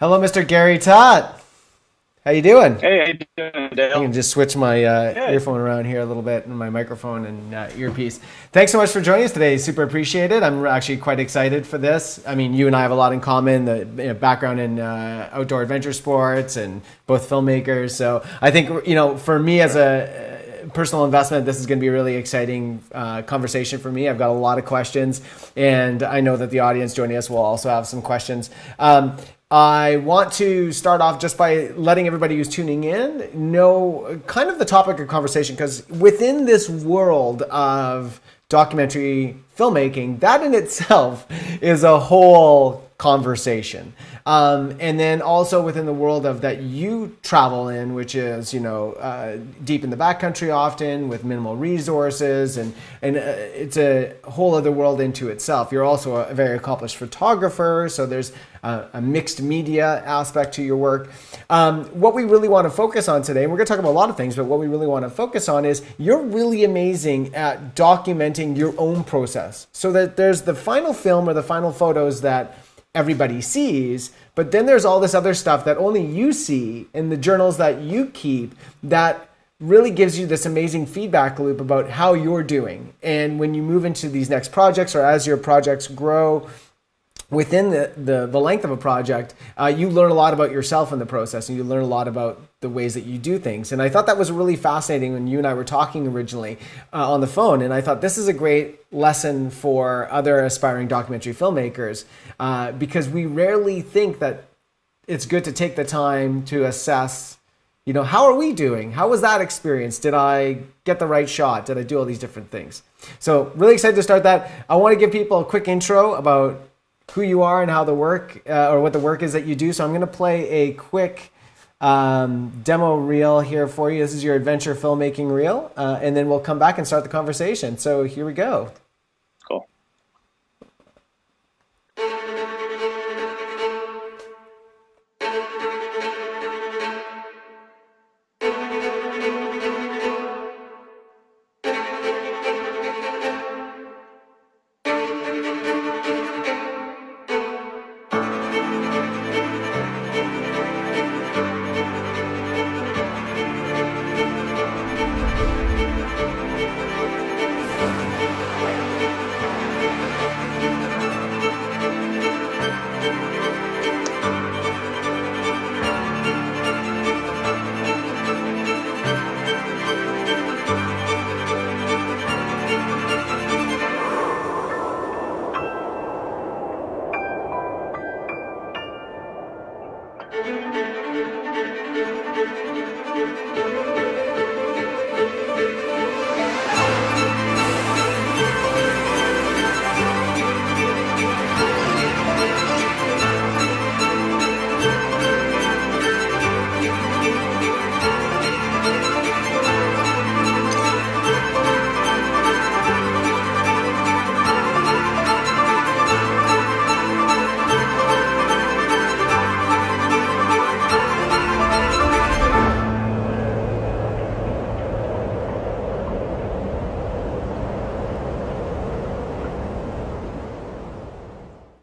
Hello, Mr. Garry Tutte. How you doing? Hey, how you doing, I Dale? can just switch my Good. earphone around here a little bit and my microphone and earpiece. Thanks so much for joining us today. Super appreciate it. I'm actually quite excited for this. I mean, you and I have a lot in common, the background in outdoor adventure sports and both filmmakers. So I think, for me as a personal investment, this is going to be a really exciting conversation for me. I've got a lot of questions, and I know that the audience joining us will also have some questions. I want to start off just by letting everybody who's tuning in know kind of the topic of conversation, because within this world of documentary filmmaking, that in itself is a whole conversation. And then also within the world of that you travel in, which is, deep in the backcountry often with minimal resources, and it's a whole other world into itself. You're also a very accomplished photographer, so there's a mixed media aspect to your work. What we really want to focus on today, and we're going to talk about a lot of things, but what we really want to focus on is you're really amazing at documenting your own process, so that there's the final film or the final photos that everybody sees, but then there's all this other stuff that only you see in the journals that you keep that really gives you this amazing feedback loop about how you're doing. And when you move into these next projects, or as your projects grow within the length of a project, you learn a lot about yourself in the process, and you learn a lot about the ways that you do things. And I thought that was really fascinating when you and I were talking originally on the phone. And I thought this is a great lesson for other aspiring documentary filmmakers, because we rarely think that it's good to take the time to assess, how are we doing? How was that experience? Did I get the right shot? Did I do all these different things? So really excited to start that. I want to give people a quick intro about who you are and how the work or what the work is that you do. So I'm going to play a quick demo reel here for you. This is your adventure filmmaking reel, and then we'll come back and start the conversation. So here we go. Cool.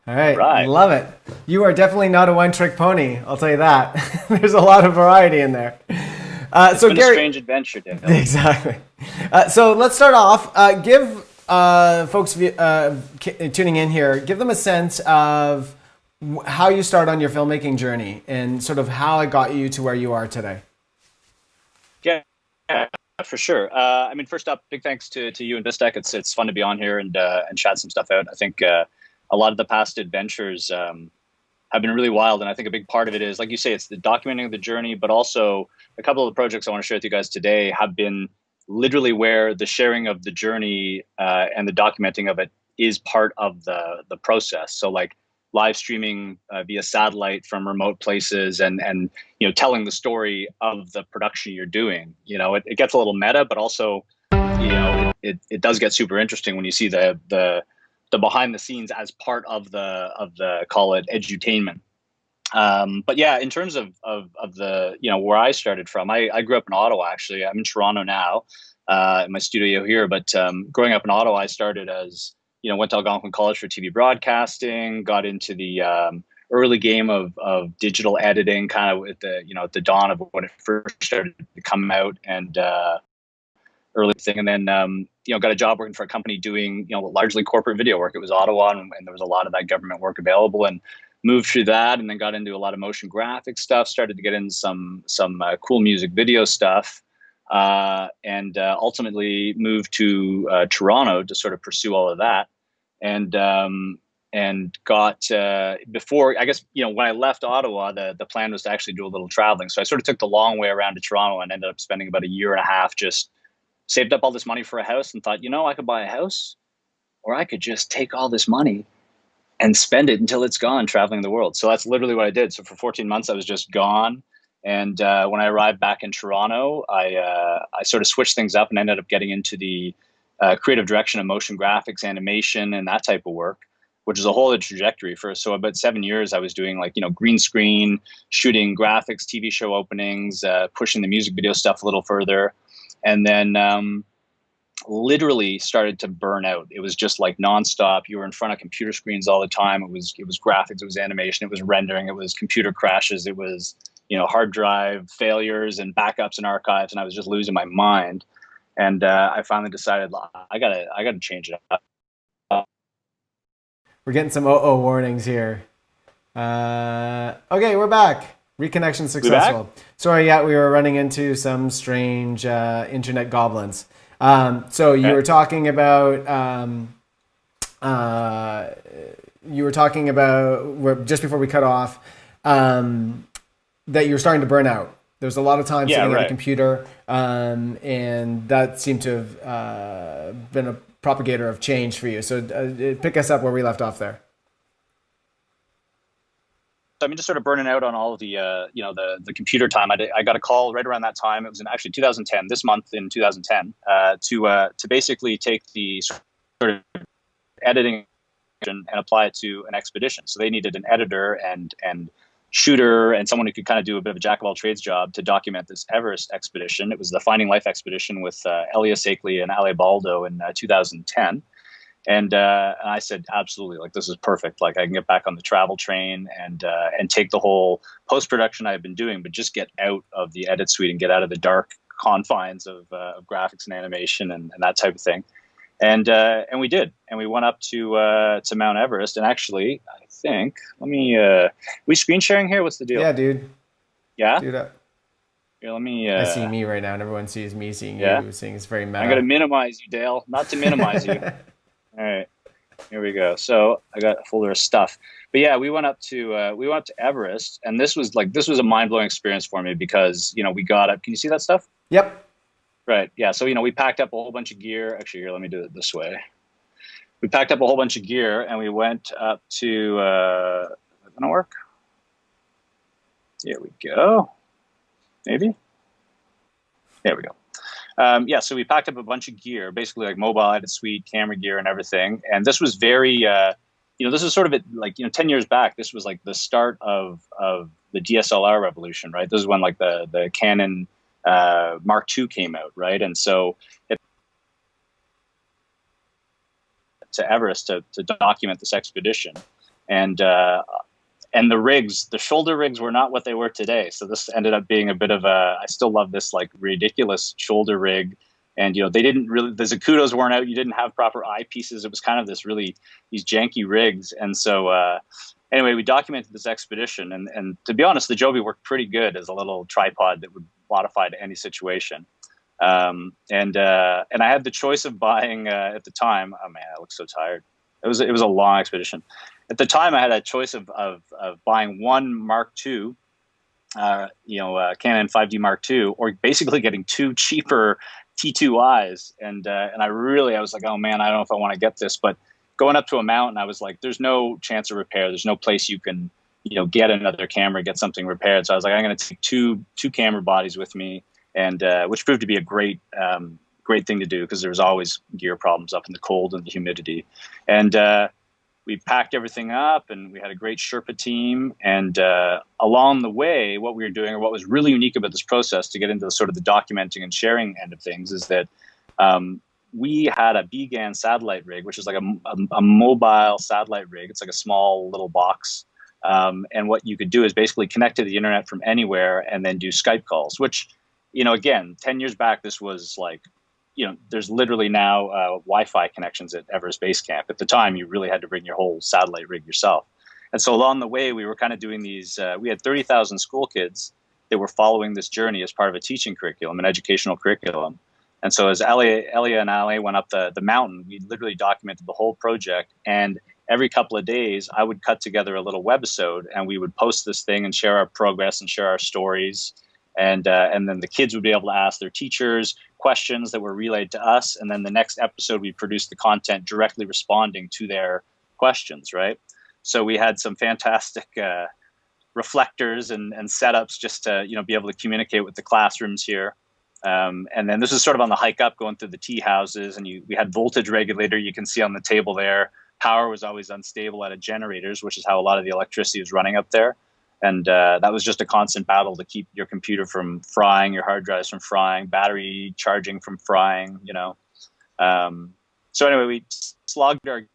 All right. Right. Love it. You are definitely not a one-trick pony, I'll tell you that. There's a lot of variety in there. It's So been a Garry, strange adventure, Dale. exactly. So let's start off. Give folks tuning in here, give them a sense of how you start on your filmmaking journey and sort of how it got you to where you are today. Yeah, yeah, for sure. First up, big thanks to you and Vistek. It's fun to be on here and chat some stuff out. I think a lot of the past adventures have been really wild, and I think a big part of it is, like you say, it's the documenting of the journey, but also a couple of the projects I want to share with you guys today have been literally where the sharing of the journey and the documenting of it is part of the process. So like live streaming via satellite from remote places and telling the story of the production you're doing. It gets a little meta, but also it does get super interesting when you see the behind the scenes as part of the call it edutainment. But yeah, in terms of the where I started from, I grew up in Ottawa. Actually, I'm in Toronto now, in my studio here. But growing up in Ottawa, I started as went to Algonquin College for TV broadcasting, got into the early game of digital editing, kind of at the at the dawn of when it first started to come out, and early thing. And then got a job working for a company doing largely corporate video work. It was Ottawa, and there was a lot of that government work available, and moved through that, and then got into a lot of motion graphic stuff. Started to get into some cool music video stuff, and ultimately moved to Toronto to sort of pursue all of that. And got before, I guess, when I left Ottawa, the plan was to actually do a little traveling. So I sort of took the long way around to Toronto and ended up spending about a year and a half, just saved up all this money for a house, and thought, I could buy a house, or I could just take all this money and spend it until it's gone traveling the world. So that's literally what I did. So for 14 months, I was just gone. And when I arrived back in Toronto, I sort of switched things up and ended up getting into the creative direction of motion graphics, animation, and that type of work, which is a whole other trajectory. So about 7 years, I was doing green screen, shooting graphics, TV show openings, pushing the music video stuff a little further. And then literally started to burn out. It was just like nonstop. You were in front of computer screens all the time. It was graphics, it was animation, it was rendering, it was computer crashes, it was hard drive failures and backups and archives, and I was just losing my mind. And I finally decided I gotta change it up. We're getting some warnings here. Okay, we're back. Reconnection successful. Sorry, we were running into some strange internet goblins. So you were talking about just before we cut off that you were starting to burn out. There was a lot of time sitting at a computer, and that seemed to have been a propagator of change for you. So pick us up where we left off there. I mean, just sort of burning out on all of the, the computer time. I got a call right around that time. It was in actually 2010, this month in 2010, to basically take the sort of editing and apply it to an expedition. So they needed an editor and shooter and someone who could kind of do a bit of a jack of all trades job to document this Everest expedition. It was the Finding Life expedition with Elias Akeley and Ale Baldo in 2010. And I said, absolutely, this is perfect. I can get back on the travel train and take the whole post-production I've been doing, but just get out of the edit suite and get out of the dark confines of graphics and animation and that type of thing. And we did. And we went up to Mount Everest. And actually, I think, we screen sharing here? What's the deal? Yeah, dude. Yeah? Dude, here, let me... I see me right now, and everyone sees me seeing you. Seeing it's very meta. I got to minimize you, Dale. Not to minimize you. All right, here we go. So I got a folder of stuff, but yeah, we went up to Everest, and this was a mind-blowing experience for me because we got up. Can you see that stuff? Yep. Right. Yeah. So we packed up a whole bunch of gear. Actually, here, let me do it this way. We packed up a whole bunch of gear, and we went up to. Is that gonna work? Here we go. Maybe. There we go. So we packed up a bunch of gear, basically mobile edit suite, camera gear, and everything. And this was very, this is sort of 10 years back. This was the start of the DSLR revolution, right? This is when the Canon Mark II came out, right? And so to Everest to document this expedition, and the shoulder rigs were not what they were today. So this ended up being a bit of I still love this ridiculous shoulder rig. And, they didn't really, the Zacutos weren't out. You didn't have proper eyepieces. It was kind of these janky rigs. And so anyway, we documented this expedition. And to be honest, the Joby worked pretty good as a little tripod that would modify to any situation. And I had the choice of buying at the time. Oh man, I look so tired. It was a long expedition. At the time, I had a choice of buying one Mark II, Canon 5D Mark II, or basically getting two cheaper T2Is. And I was like, oh man, I don't know if I want to get this. But going up to a mountain, I was like, there's no chance of repair. There's no place you can, get another camera, get something repaired. So I was like, I'm going to take two camera bodies with me, and which proved to be a great thing to do because there was always gear problems up in the cold and the humidity. And we packed everything up, and we had a great Sherpa team. And along the way, what we were doing, or what was really unique about this process to get into the sort of the documenting and sharing end of things, is that we had a BGAN satellite rig, which is a mobile satellite rig. It's like a small little box And what you could do is basically connect to the internet from anywhere and then do Skype calls, which, again, 10 years back, this was like, there's literally now Wi-Fi connections at Everest Base Camp. At the time, you really had to bring your whole satellite rig yourself. And so along the way, we were kind of doing these, we had 30,000 school kids that were following this journey as part of a teaching curriculum, an educational curriculum. And so as Elia and Ale went up the mountain, we literally documented the whole project. And every couple of days, I would cut together a little webisode, and we would post this thing and share our progress and share our stories. And then the kids would be able to ask their teachers questions that were relayed to us. And then the next episode, we produced the content directly responding to their questions, right? So we had some fantastic reflectors and setups just to be able to communicate with the classrooms here. And then this is sort of on the hike up, going through the tea houses, and we had voltage regulator. You can see on the table there. Power was always unstable out of generators, which is how a lot of the electricity was running up there. And that was just a constant battle to keep your computer from frying, your hard drives from frying, battery charging from frying. So anyway, we slogged our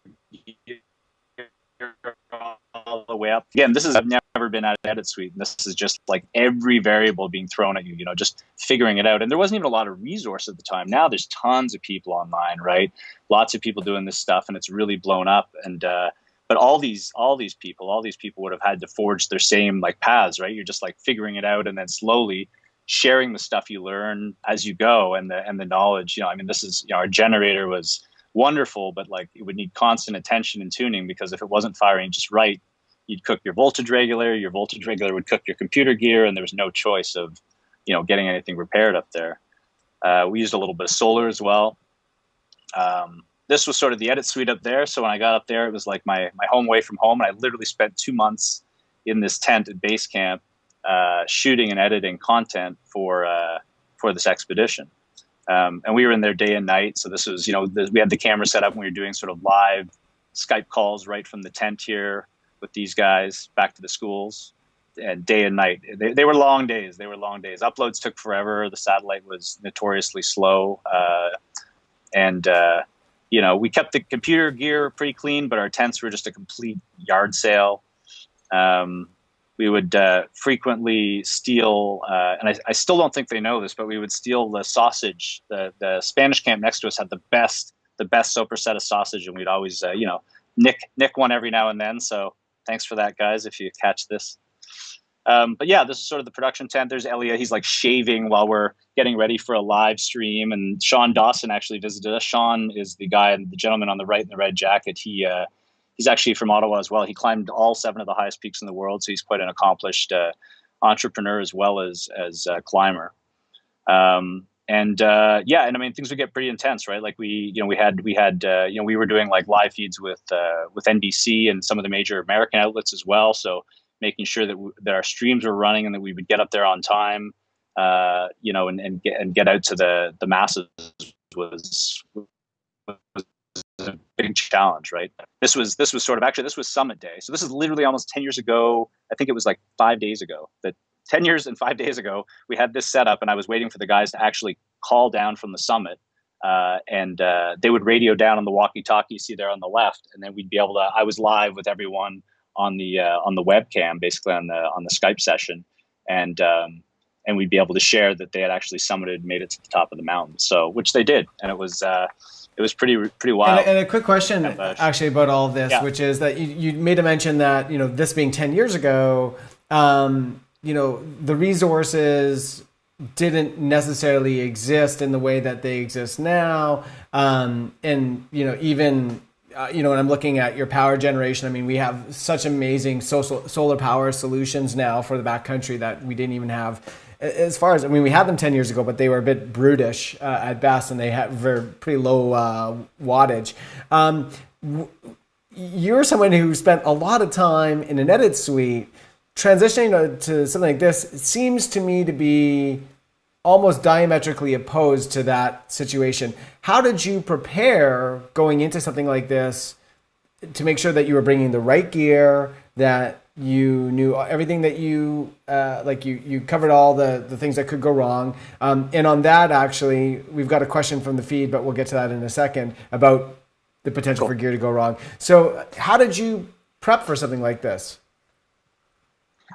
all the way up. Again, I've never been at an edit suite, and this is just like every variable being thrown at you, just figuring it out. And there wasn't even a lot of resource at the time. Now there's tons of people online, right? Lots of people doing this stuff, and it's really blown up. And but all these people would have had to forge their same like paths, right? You're just like figuring it out, and then slowly sharing the stuff you learn as you go, and the knowledge. This is our generator was wonderful, but like it would need constant attention and tuning, because if it wasn't firing just right, you'd cook your voltage regulator would cook your computer gear, and there was no choice of getting anything repaired up there. We used a little bit of solar as well. This was sort of the edit suite up there. So when I got up there, it was like my home away from home, and I literally spent 2 months in this tent at base camp shooting and editing content for this expedition. And we were in there day and night. So this was, we had the camera set up, and we were doing sort of live Skype calls right from the tent here with these guys back to the schools, and day and night. They were long days. Uploads took forever. The satellite was notoriously slow. We kept the computer gear pretty clean, but our tents were just a complete yard sale. We would frequently steal, and I still don't think they know this, but we would steal the sausage. The Spanish camp next to us had the best superset of sausage, and we'd always, nick one every now and then. So thanks for that, guys, if you catch this. But yeah, this is sort of the production tent. There's Elia. He's like shaving while we're getting ready for a live stream. And Sean Dawson actually visited us. Sean is the gentleman on the right in the red jacket. He's actually from Ottawa as well. He climbed all 7 of the highest peaks in the world. So he's quite an accomplished entrepreneur as well as a climber. Things would get pretty intense, right? Like we were doing like live feeds with NBC and some of the major American outlets as well. So making sure that our streams were running and that we would get up there on time, and get out to the masses was a big challenge, right? This was summit day. So this is literally almost 10 years ago. I think it was like 5 days ago. That 10 years and 5 days ago, we had this set up, and I was waiting for the guys to actually call down from the summit. And they would radio down on the walkie-talkie you see there on the left, and then we'd be able to. I was live with everyone on the webcam, basically on the Skype session, and we'd be able to share that they had actually summited, made it to the top of the mountain. So, which they did, and it was pretty wild. And a quick question, actually, about all of this, which is that you made a mention that this being 10 years ago, the resources didn't necessarily exist in the way that they exist now, even. When I'm looking at your power generation, we have such amazing solar power solutions now for the backcountry that we didn't even have. As far as, we had them 10 years ago, but they were a bit brutish at best, and they had pretty low wattage. You're someone who spent a lot of time in an edit suite. Transitioning to something like this, it seems to me to be almost diametrically opposed to that situation. How did you prepare going into something like this to make sure that you were bringing the right gear, that you knew everything, that you you covered all the things that could go wrong? And on that, actually, we've got a question from the feed, but we'll get to that in a second, about the potential for gear to go wrong. So how did you prep for something like this?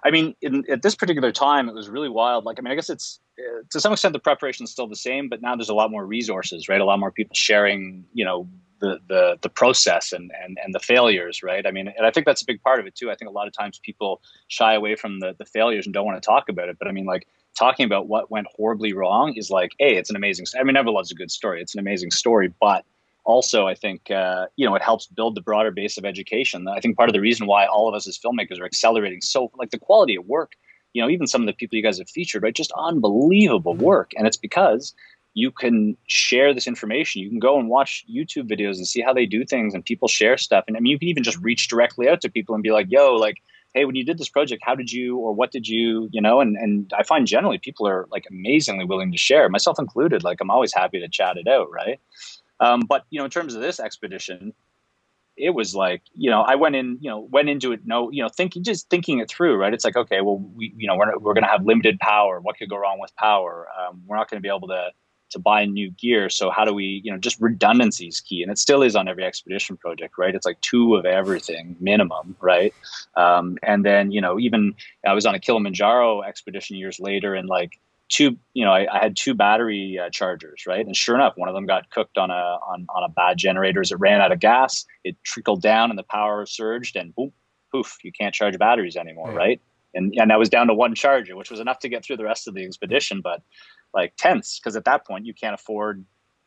I mean, at this particular time, it was really wild. Like, I mean, I guess it's to some extent the preparation is still the same, but now there's a lot more resources, right? A lot more people sharing, you know, the process and the failures, right? I mean, and I think that's a big part of it too. I think a lot of times people shy away from the failures and don't want to talk about it. But I mean, like talking about what went horribly wrong is like, hey, it's an amazing. I mean, everyone loves a good story. It's an amazing story, but also I think you know, it helps build the broader base of education. I think part of the reason why all of us as filmmakers are accelerating so, like the quality of work, you know, even some of the people you guys have featured, right, just unbelievable work. And it's because you can share this information. You can go and watch YouTube videos and see how they do things, and people share stuff. And I mean, you can even just reach directly out to people and be like, yo, like, hey, when you did this project, how did you, or what did you, you know, and I find generally people are like amazingly willing to share, myself included. Like, I'm always happy to chat it out, right? But, you know, in terms of this expedition, it was like, you know, I went into it, thinking it through, right? It's like, okay, well, we're going to have limited power. What could go wrong with power? We're not going to be able to buy new gear. So how do we, you know, just redundancy is key. And it still is on every expedition project, right? It's like 2 of everything minimum, right? And then, you know, even I was on a Kilimanjaro expedition years later, and like, I had 2 battery chargers, right? And sure enough, one of them got cooked on a bad generator as it ran out of gas. It trickled down and the power surged, and boom, poof, you can't charge batteries anymore, right? And that was down to 1 charger, which was enough to get through the rest of the expedition, but like tense, because at that point you can't afford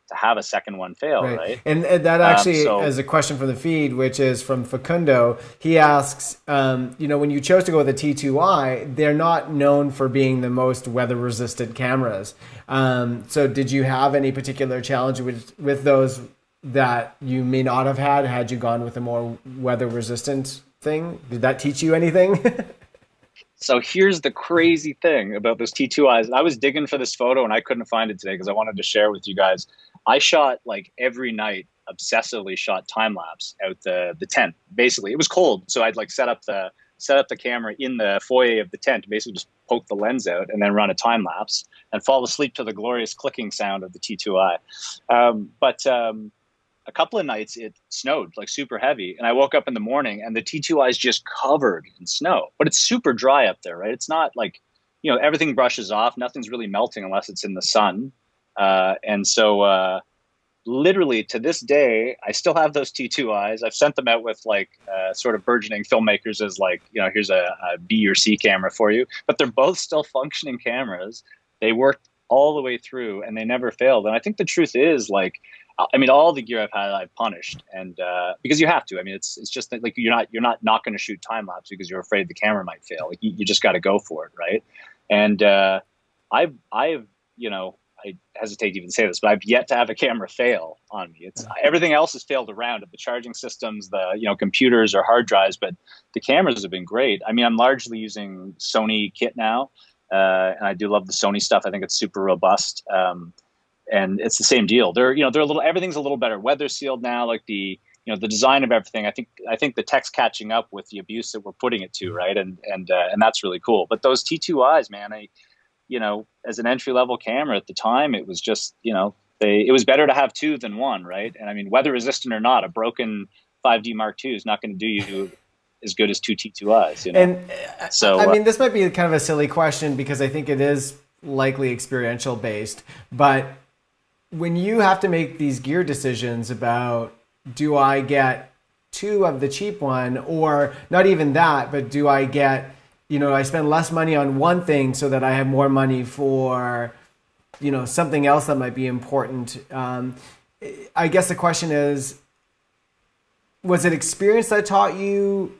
to have a second one fail, right? And that actually is a question from the feed, which is from Facundo. He asks, you know, when you chose to go with the T2i, they're not known for being the most weather-resistant cameras. So did you have any particular challenge with those that you may not have had you gone with a more weather-resistant thing? Did that teach you anything? So here's the crazy thing about those T2Is. I was digging for this photo and I couldn't find it today because I wanted to share with you guys. I shot like every night, obsessively shot time lapse out the tent. Basically, it was cold, so I'd like set up the camera in the foyer of the tent, basically just poke the lens out and then run a time lapse and fall asleep to the glorious clicking sound of the T2i. But a couple of nights it snowed like super heavy, and I woke up in the morning and the T2i is just covered in snow. But it's super dry up there, right? It's not like, you know, everything brushes off. Nothing's really melting unless it's in the sun. And so literally to this day, I still have those T2Is. I've sent them out with like sort of burgeoning filmmakers as like, you know, here's a B or C camera for you. But they're both still functioning cameras. They worked all the way through and they never failed. And I think the truth is, like, I mean, all the gear I've had, I've punished, and because you have to. I mean, it's just that, like, you're not going to shoot time lapse because you're afraid the camera might fail. Like, you just got to go for it, right? And I've you know, I hesitate to even say this, but I've yet to have a camera fail on me. It's everything else has failed around it. The charging systems, the, you know, computers or hard drives, but the cameras have been great. I mean, I'm largely using Sony kit now, and I do love the Sony stuff. I think it's super robust. And it's the same deal. They're a little, everything's a little better weather sealed now. Like the design of everything. I think the tech's catching up with the abuse that we're putting it to, right? And that's really cool. But those T2Is, man, as an entry level camera at the time, it was just, it was better to have 2 than 1, right? And I mean, weather resistant or not, a broken 5D Mark II is not going to do you as good as 2 T2Is. And so I mean, this might be kind of a silly question because I think it is likely experiential based, but when you have to make these gear decisions about, do I get 2 of the cheap one, or not even that, but do I get, I spend less money on one thing so that I have more money for, something else that might be important. I guess the question is, was it experience that taught you,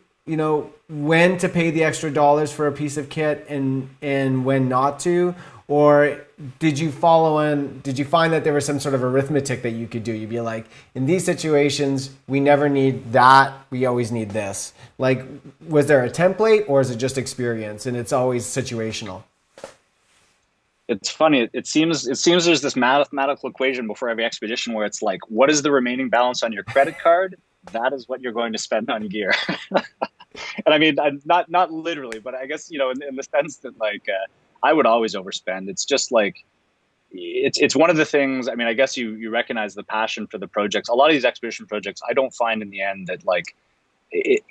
when to pay the extra dollars for a piece of kit and when not to? Or did you find that there was some sort of arithmetic that you could do? You'd be like, in these situations, we never need that. We always need this. Like, was there a template, or is it just experience and it's always situational? It's funny. It seems there's this mathematical equation before every expedition where it's like, what is the remaining balance on your credit card? That is what you're going to spend on gear. And I mean, not literally, but I guess, in the sense that, like, I would always overspend. It's just like, it's one of the things. I mean, I guess you recognize the passion for the projects. A lot of these expedition projects, I don't find in the end that, like,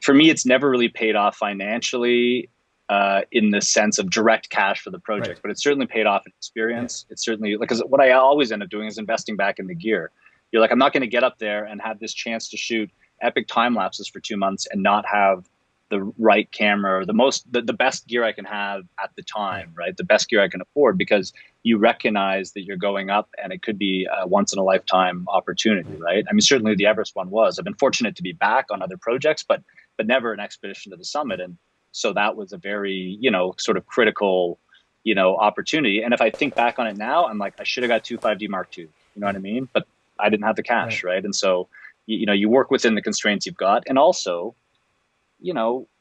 for me, it's never really paid off financially. in the sense of direct cash for the project, Right. but it certainly paid off in experience. It's certainly, like, 'cause what I always end up doing is investing back in the gear. You're like, I'm not going to get up there and have this chance to shoot epic time lapses for 2 months and not have the right camera or the best gear I can have at the time, right? The best gear I can afford, because you recognize that you're going up and it could be a once in a lifetime opportunity, right? I mean, certainly the Everest one was. I've been fortunate to be back on other projects, but never an expedition to the summit. And so that was a very, sort of critical, opportunity. And if I think back on it now, I'm like, I should have got 2.5D Mark II, you know what I mean? But I didn't have the cash, right? And so, you work within the constraints you've got. And also,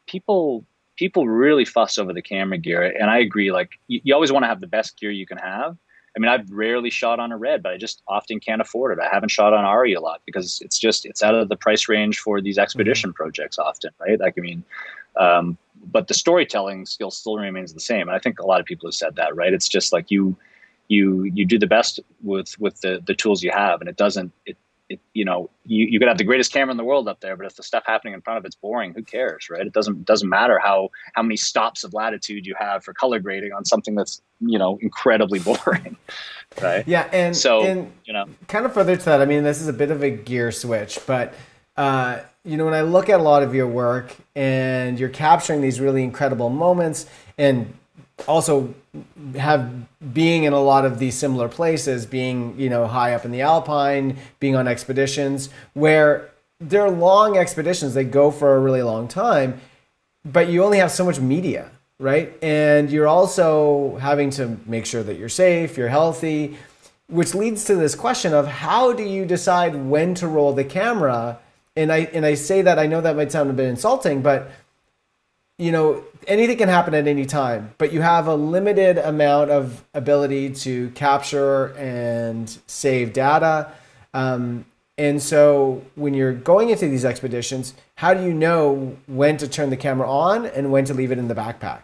people really fuss over the camera gear. And I agree, like, you always want to have the best gear you can have. I mean, I've rarely shot on a Red, but I just often can't afford it. I haven't shot on Ari a lot because it's out of the price range for these expedition projects often, right? Like, I mean, but the storytelling skill still remains the same. And I think a lot of people have said that, right? It's just like you do the best with the tools you have, and you could have the greatest camera in the world up there, but if the stuff happening in front of it's boring, who cares, right? It doesn't matter how many stops of latitude you have for color grading on something that's incredibly boring, right? Yeah, and so kind of further to that, I mean, this is a bit of a gear switch, but when I look at a lot of your work and you're capturing these really incredible moments, and also being in a lot of these similar places, being, high up in the Alpine, being on expeditions where they're long expeditions, they go for a really long time, but you only have so much media, right? And you're also having to make sure that you're safe, you're healthy, which leads to this question of how do you decide when to roll the camera? And I say that, I know that might sound a bit insulting, but anything can happen at any time, but you have a limited amount of ability to capture and save data. And so when you're going into these expeditions, how do you know when to turn the camera on and when to leave it in the backpack?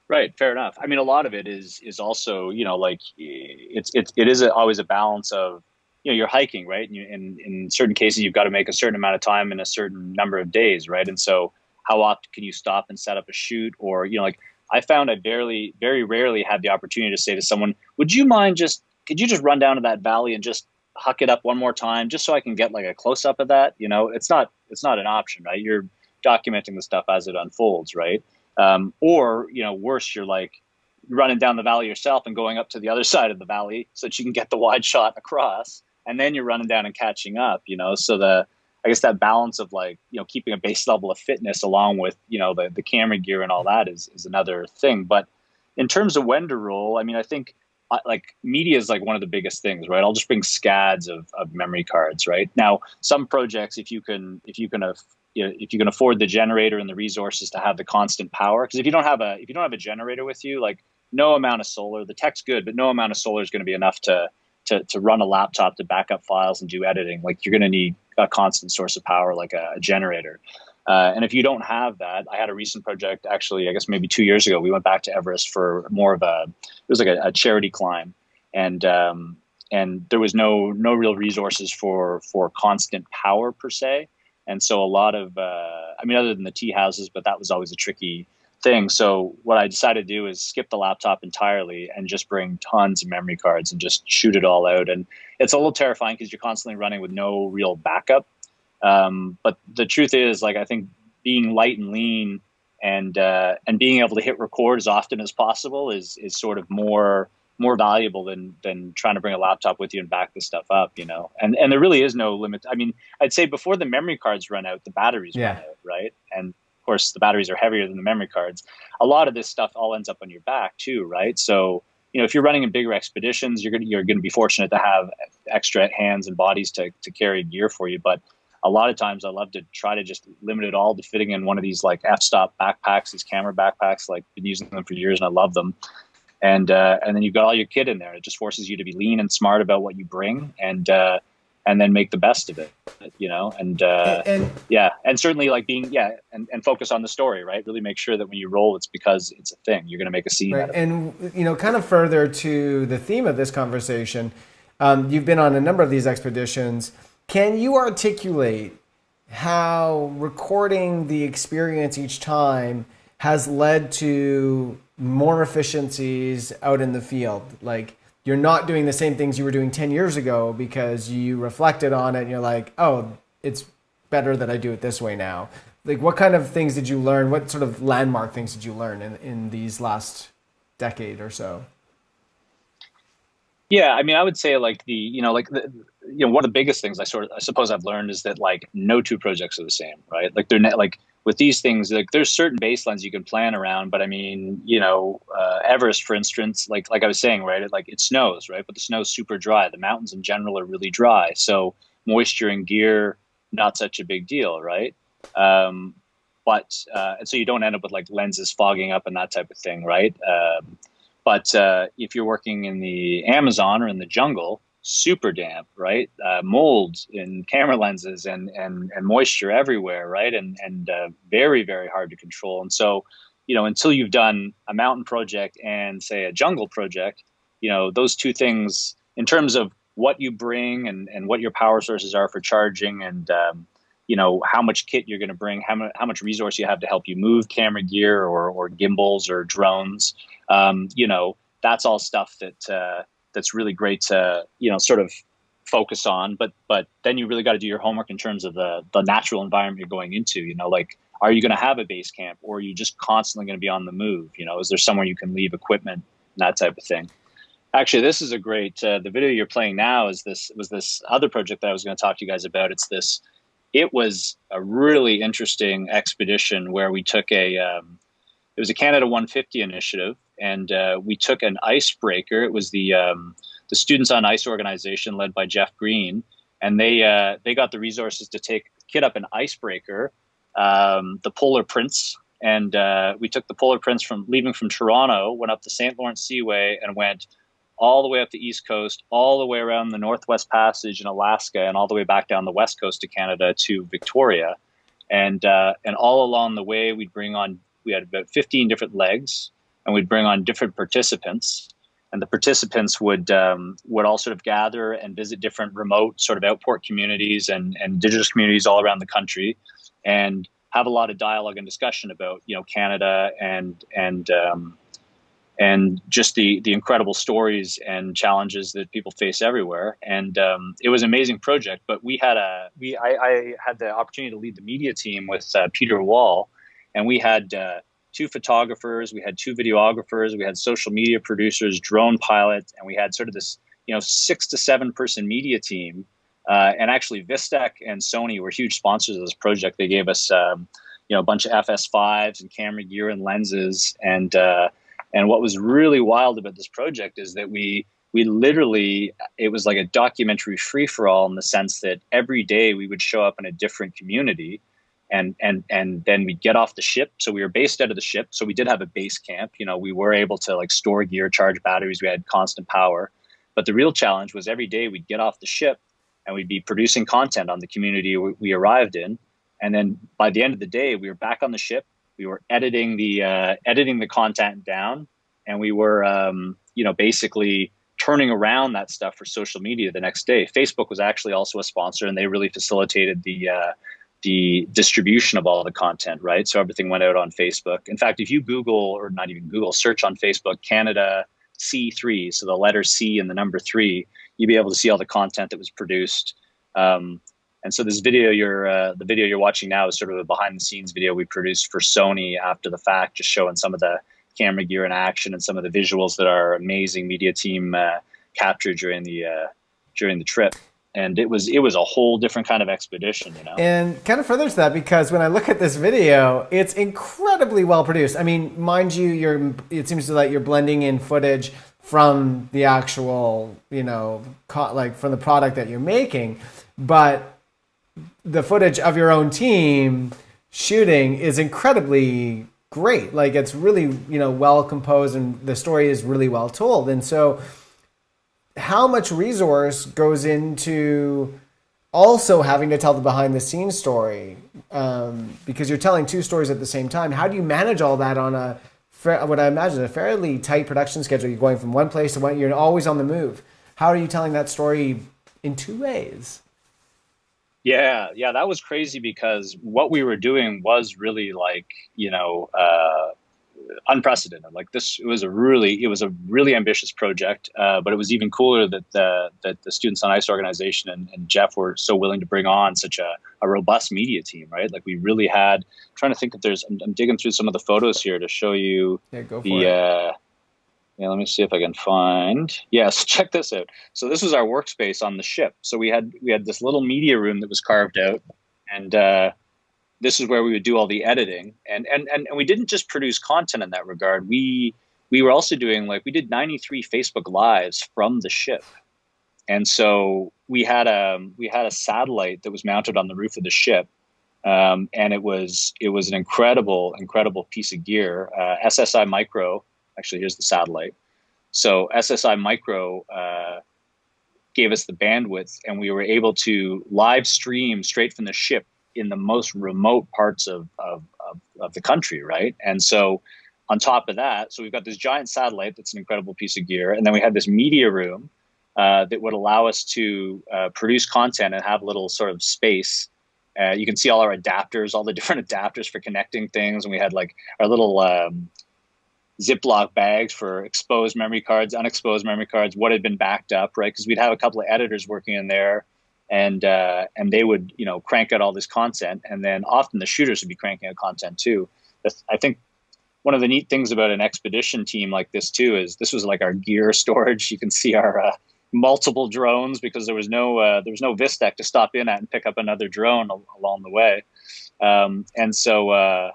Right. Fair enough. I mean, a lot of it is also, like it is always a balance of, you're hiking, right? And in certain cases, you've got to make a certain amount of time in a certain number of days, right? And so how often can you stop and set up a shoot? Or, like I found I very rarely had the opportunity to say to someone, could you just run down to that valley and just huck it up one more time just so I can get like a close up of that? It's not an option, right? You're documenting the stuff as it unfolds, right? Or, worse, you're like running down the valley yourself and going up to the other side of the valley so that you can get the wide shot across. And then you're running down and catching up, so I guess that balance of like, keeping a base level of fitness along with, the camera gear and all that is another thing. But in terms of when to roll, I mean, I think like media is like one of the biggest things, right? I'll just bring scads of memory cards, right? Now, some projects, if you can afford the generator and the resources to have the constant power, because if you don't have a generator with you, like no amount of solar, the tech's good, but no amount of solar is going to be enough to run a laptop to back up files and do editing. Like you're going to need a constant source of power, like a generator. And if you don't have that, I had a recent project, actually, I guess maybe 2 years ago, we went back to Everest for more of it was like a charity climb. And there was no real resources for constant power per se. And so a lot of, other than the tea houses, but that was always a tricky thing. So what I decided to do is skip the laptop entirely and just bring tons of memory cards and just shoot it all out. And it's a little terrifying because you're constantly running with no real backup. But the truth is, like, I think being light and lean and being able to hit record as often as possible is sort of more valuable than trying to bring a laptop with you and back this stuff up, and there really is no limit. I mean, I'd say before the memory cards run out, the batteries run out, right? And of course, the batteries are heavier than the memory cards. A lot of this stuff all ends up on your back too, right? So, if you're running in bigger expeditions, you're going to be fortunate to have extra hands and bodies to carry gear for you. But a lot of times I love to try to just limit it all to fitting in one of these like f-stop backpacks, these camera backpacks, like been using them for years and I love them. And then you've got all your kit in there. It just forces you to be lean and smart about what you bring and then make the best of it, and certainly like being, and focus on the story, right? Really make sure that when you roll, it's because it's a thing. You're going to make a scene out of it. And, kind of further to the theme of this conversation, you've been on a number of these expeditions. Can you articulate how recording the experience each time, has led to more efficiencies out in the field. Like, you're not doing the same things you were doing 10 years ago because you reflected on it and you're like, oh, it's better that I do it this way now. Like, what kind of things did you learn? What sort of landmark things did you learn in these last decade or so? Yeah, I mean, I would say like one of the biggest things I suppose I've learned is that like no two projects are the same, right? Like they're not like with these things, like there's certain baselines you can plan around, but I mean, Everest, for instance, like I was saying, right? It snows, right? But the snow's super dry. The mountains in general are really dry, so moisture in gear not such a big deal, right? And so you don't end up with like lenses fogging up and that type of thing, right? But if you're working in the Amazon or in the jungle, super damp, right? Mold in camera lenses and moisture everywhere, right? And very, very hard to control. And so, until you've done a mountain project and say a jungle project, those two things in terms of what you bring and what your power sources are for charging and, how much kit you're going to bring, how much resource you have to help you move camera gear or gimbals or drones. That's all stuff that's really great to, sort of focus on. But then you really got to do your homework in terms of the natural environment you're going into, like, are you going to have a base camp or are you just constantly going to be on the move? Is there somewhere you can leave equipment, that type of thing? Actually, this is a great, the video you're playing now was this other project that I was going to talk to you guys about. It was a really interesting expedition where we took it was a Canada 150 initiative, and we took an icebreaker. It was the Students on Ice organization led by Jeff Green, and they got the resources to kit up an icebreaker, the Polar Prince, and we took the Polar Prince leaving from Toronto, went up the St. Lawrence Seaway, and went all the way up the East Coast, all the way around the Northwest Passage in Alaska, and all the way back down the West Coast of Canada to Victoria. And all along the way, we had about 15 different legs, and we'd bring on different participants. And the participants would all sort of gather and visit different remote sort of outport communities and indigenous communities all around the country, and have a lot of dialogue and discussion about, Canada and just the incredible stories and challenges that people face everywhere. And it was an amazing project. But I had the opportunity to lead the media team with Peter Wall, and we had 2 photographers, we had 2 videographers, we had social media producers, drone pilots, and we had sort of this 6 to 7 person media team. And actually, Vistek and Sony were huge sponsors of this project. They gave us a bunch of FS5s and camera gear and lenses. And what was really wild about this project is that we literally, it was like a documentary free-for-all in the sense that every day we would show up in a different community, and then we'd get off the ship. So we were based out of the ship. So we did have a base camp. We were able to like store gear, charge batteries. We had constant power. But the real challenge was every day we'd get off the ship and we'd be producing content on the community we arrived in. And then by the end of the day, we were back on the ship. We were editing the content down, and we were, basically turning around that stuff for social media the next day. Facebook was actually also a sponsor, and they really facilitated the distribution of all the content, right? So everything went out on Facebook. In fact, if you Google, or not even Google, search on Facebook, Canada C3, so the letter C and the number 3, you'll be able to see all the content that was produced. And so this video the video you're watching now is sort of a behind the scenes video we produced for Sony after the fact, just showing some of the camera gear in action and some of the visuals that our amazing media team captured during the trip. And it was a whole different kind of expedition, And kind of further to that, because when I look at this video, it's incredibly well produced. I mean, mind you, it seems like you're blending in footage from the actual, like from the product that you're making, but the footage of your own team shooting is incredibly great. Like, it's really, well composed, and the story is really well told. And so how much resource goes into also having to tell the behind the scenes story? Because you're telling 2 stories at the same time. How do you manage all that on what I imagine a fairly tight production schedule? You're going from one place to one, you're always on the move. How are you telling that story in 2 ways? Yeah, that was crazy because what we were doing was really like, unprecedented. Like this, it was a really ambitious project. But it was even cooler that the Students on Ice organization and Jeff were so willing to bring on such a robust media team, right? Like we really had. I'm trying to think if I'm digging through some of the photos here to show you Yeah, go for the. it. Yeah, let me see if I can find. Yes, check this out. So this was our workspace on the ship. So we had this little media room that was carved out, and this is where we would do all the editing. And we didn't just produce content in that regard. We were also doing, like, we did 93 Facebook lives from the ship. And so we had a satellite that was mounted on the roof of the ship. And it was an incredible piece of gear. SSI Micro, actually, here's the satellite. So SSI Micro gave us the bandwidth, and we were able to live stream straight from the ship in the most remote parts of the country, right? And so on top of that, so we've got this giant satellite that's an incredible piece of gear, and then we had this media room that would allow us to produce content and have a little sort of space. You can see all our adapters, all the different adapters for connecting things, and we had like our little Ziploc bags for exposed memory cards, unexposed memory cards, what had been backed up, right? Because we'd have a couple of editors working in there, and they would, crank out all this content, and then often the shooters would be cranking out content too. I think one of the neat things about an expedition team like this too is this was like our gear storage. You can see our multiple drones, because there was no Vistek to stop in at and pick up another drone along the way, and so.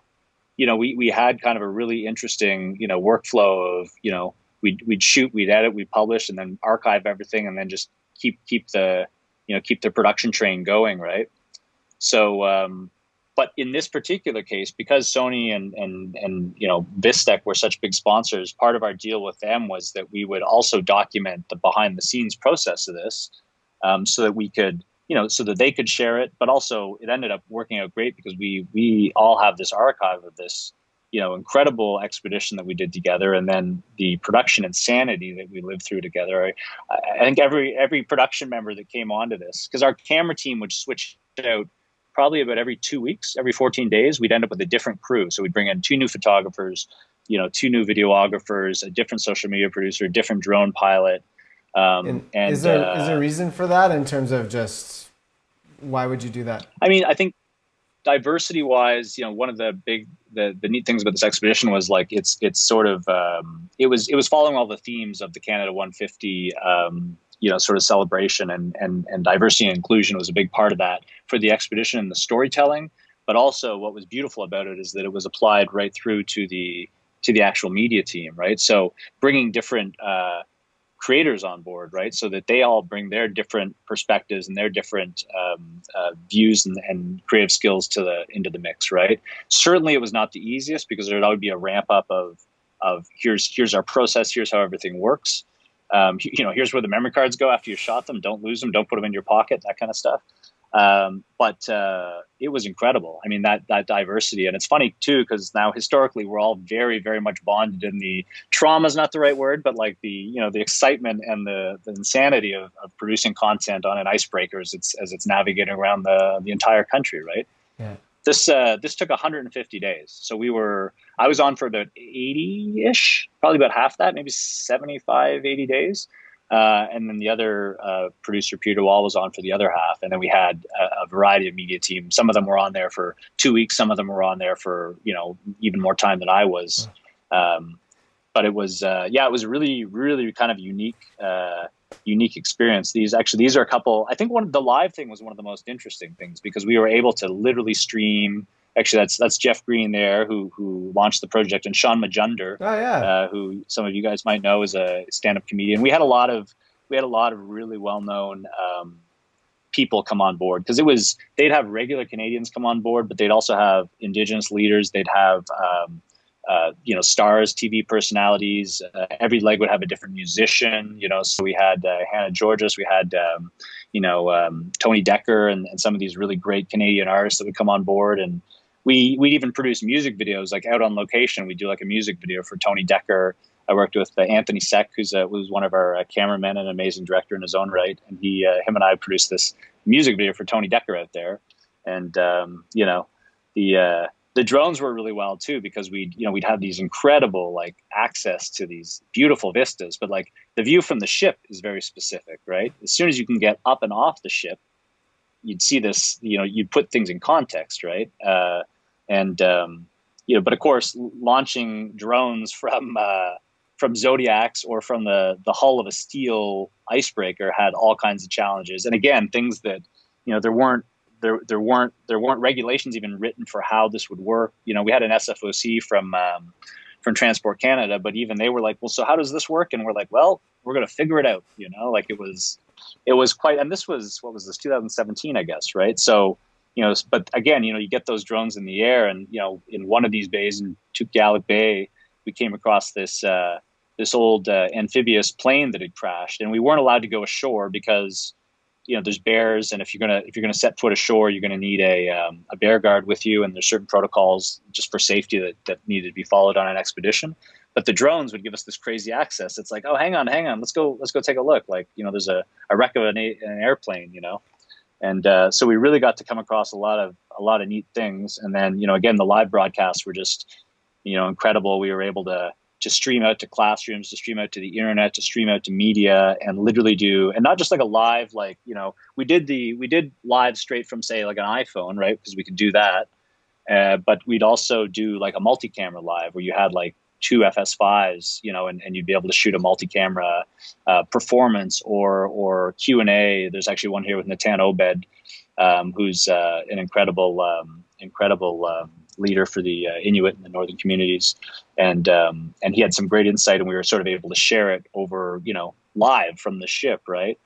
We had kind of a really interesting, workflow of, we'd shoot, we'd edit, we'd publish, and then archive everything, and then just keep the production train going, right? So, but in this particular case, because Sony and Vistek were such big sponsors, part of our deal with them was that we would also document the behind the scenes process of this, so that we could. So that they could share it, but also it ended up working out great because we all have this archive of this, incredible expedition that we did together, and then the production insanity that we lived through together. I think every production member that came onto this, because our camera team would switch out probably about every 2 weeks, every 14 days, we'd end up with a different crew. So we'd bring in 2 new photographers, 2 new videographers, a different social media producer, a different drone pilot. And is there a reason for that in terms of just why would you do that? I mean, I think diversity wise, one of the neat things about this expedition was like it's sort of it was following all the themes of the Canada 150 sort of celebration, and diversity and inclusion was a big part of that for the expedition and the storytelling. But also, what was beautiful about it is that it was applied right through to the actual media team, right? So bringing different creators on board, right? So that they all bring their different perspectives and their different views and creative skills into the mix, right? Certainly, it was not the easiest because there would always be a ramp up of here's our process, here's how everything works. Here's where the memory cards go after you shot them. Don't lose them. Don't put them in your pocket. That kind of stuff. But it was incredible. I mean, that diversity, and it's funny too, because now historically we're all very, very much bonded in the trauma is not the right word, but like the excitement and the insanity of producing content on an icebreaker as it's navigating around the entire country, right? Yeah. This took 150 days. So I was on for about 80-ish, probably about half that, maybe 75, 80 days. And then the other producer, Peter Wall, was on for the other half. And then we had a variety of media teams. Some of them were on there for 2 weeks. Some of them were on there for, even more time than I was. But it was, it was really, really kind of unique experience. These are a couple, I think the live thing was one of the most interesting things because we were able to literally stream. Actually, that's Jeff Green there who launched the project, and Sean Majunder, who some of you guys might know is a stand-up comedian. We had a lot of really well-known people come on board because they'd have regular Canadians come on board, but they'd also have Indigenous leaders. They'd have stars, TV personalities. Every leg would have a different musician. So we had Hannah Georges, we had Tony Decker, and some of these really great Canadian artists that would come on board. And we'd even produce music videos, like out on location. We'd do like a music video for Tony Decker I worked with Anthony Seck, was one of our cameramen and an amazing director in his own right. And him and I produced this music video for Tony Decker out there. And, the drones were really wild too, because we'd have these incredible like access to these beautiful vistas, but like the view from the ship is very specific, right? As soon as you can get up and off the ship, you'd see this, you'd put things in context, right? But of course, launching drones from Zodiacs or from the hull of a steel icebreaker had all kinds of challenges. And again, things that, there weren't regulations even written for how this would work. We had an SFOC from Transport Canada, but even they were like, well, so how does this work? And we're like, well, we're going to figure it out. Like it was quite, and this was, what was this, 2017, I guess. Right. So, but again, you get those drones in the air, and, in one of these bays in Tukgaluk Bay, we came across this old amphibious plane that had crashed, and we weren't allowed to go ashore because, there's bears, and if you're gonna set foot ashore, you're gonna need a bear guard with you, and there's certain protocols just for safety that needed to be followed on an expedition. But the drones would give us this crazy access. It's like, oh, hang on, let's go take a look. Like, there's a wreck of an airplane, and so we really got to come across a lot of neat things. And then, again, the live broadcasts were just, incredible. We were able to stream out to classrooms, to stream out to the internet, to stream out to media, and literally and not just like a live, like, we did live straight from, say, like an iPhone, right? Because we could do that. But we'd also do like a multi-camera live where you had like two FS5s, and you'd be able to shoot a multi-camera performance or Q&A. There's actually one here with Natan Obed, who's an incredible leader for the Inuit in the northern communities, and he had some great insight, and we were sort of able to share it over, live from the ship, right?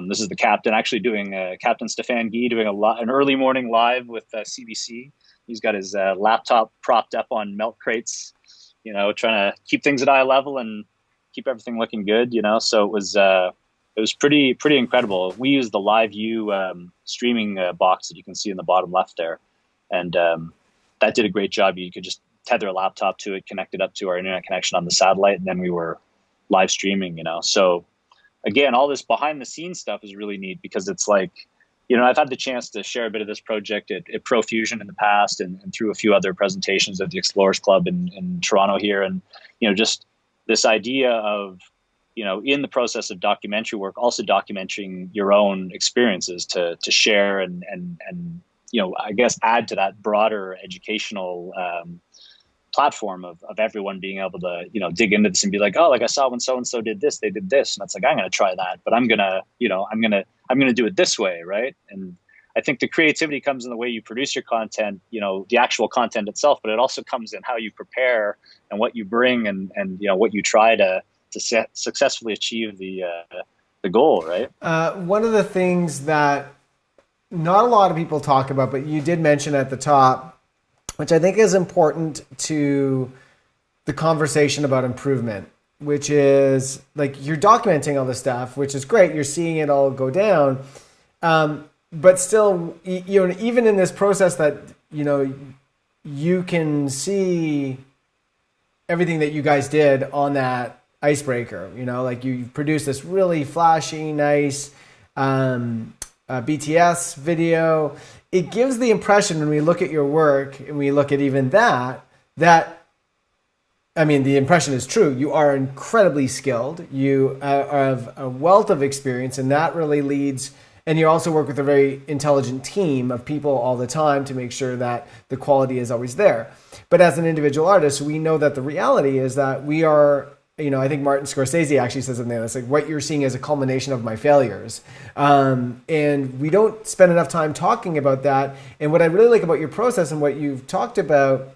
This is the captain actually doing Captain Stefan Guy doing an early morning live with CBC. He's got his laptop propped up on milk crates, trying to keep things at eye level and keep everything looking good, So it was pretty incredible. We used the LiveU streaming box that you can see in the bottom left there, and that did a great job. You could just tether a laptop to it, connect it up to our internet connection on the satellite, and then we were live streaming, So again, all this behind the scenes stuff is really neat, because it's like, I've had the chance to share a bit of this project at Profusion in the past, and through a few other presentations at the Explorers Club in Toronto here. And, just this idea of, in the process of documentary work, also documenting your own experiences to share and I guess add to that broader educational platform of everyone being able to, dig into this and be like, oh, like I saw when so-and-so did this, they did this. And it's like, I'm going to try that, but I'm going to do it this way. Right. And I think the creativity comes in the way you produce your content, the actual content itself, but it also comes in how you prepare and what you bring and what you try to successfully achieve the goal. Right. One of the things that not a lot of people talk about, but you did mention at the top, which I think is important to the conversation about improvement, which is like you're documenting all this stuff, which is great. You're seeing it all go down. But still, even in this process that, you can see everything that you guys did on that icebreaker, like you produced this really flashy, nice, BTS video. It gives the impression when we look at your work and we look at even that, I mean, the impression is true. You are incredibly skilled. You have a wealth of experience, and that really leads, and you also work with a very intelligent team of people all the time to make sure that the quality is always there. But as an individual artist, we know that the reality is that we are, I think Martin Scorsese actually says something that's like, what you're seeing is a culmination of my failures. And we don't spend enough time talking about that. And what I really like about your process and what you've talked about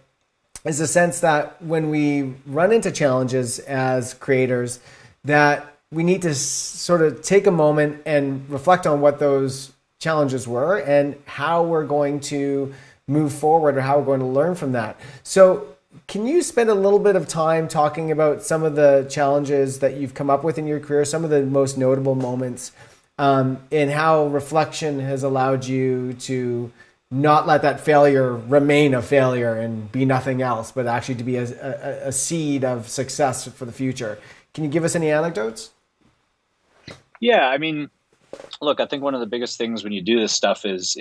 is the sense that when we run into challenges as creators, that we need to sort of take a moment and reflect on what those challenges were and how we're going to move forward or how we're going to learn from that. So can you spend a little bit of time talking about some of the challenges that you've come up with in your career, some of the most notable moments, and how reflection has allowed you to not let that failure remain a failure and be nothing else, but actually to be a seed of success for the future. Can you give us any anecdotes? Yeah, I mean, look, I think one of the biggest things when you do this stuff is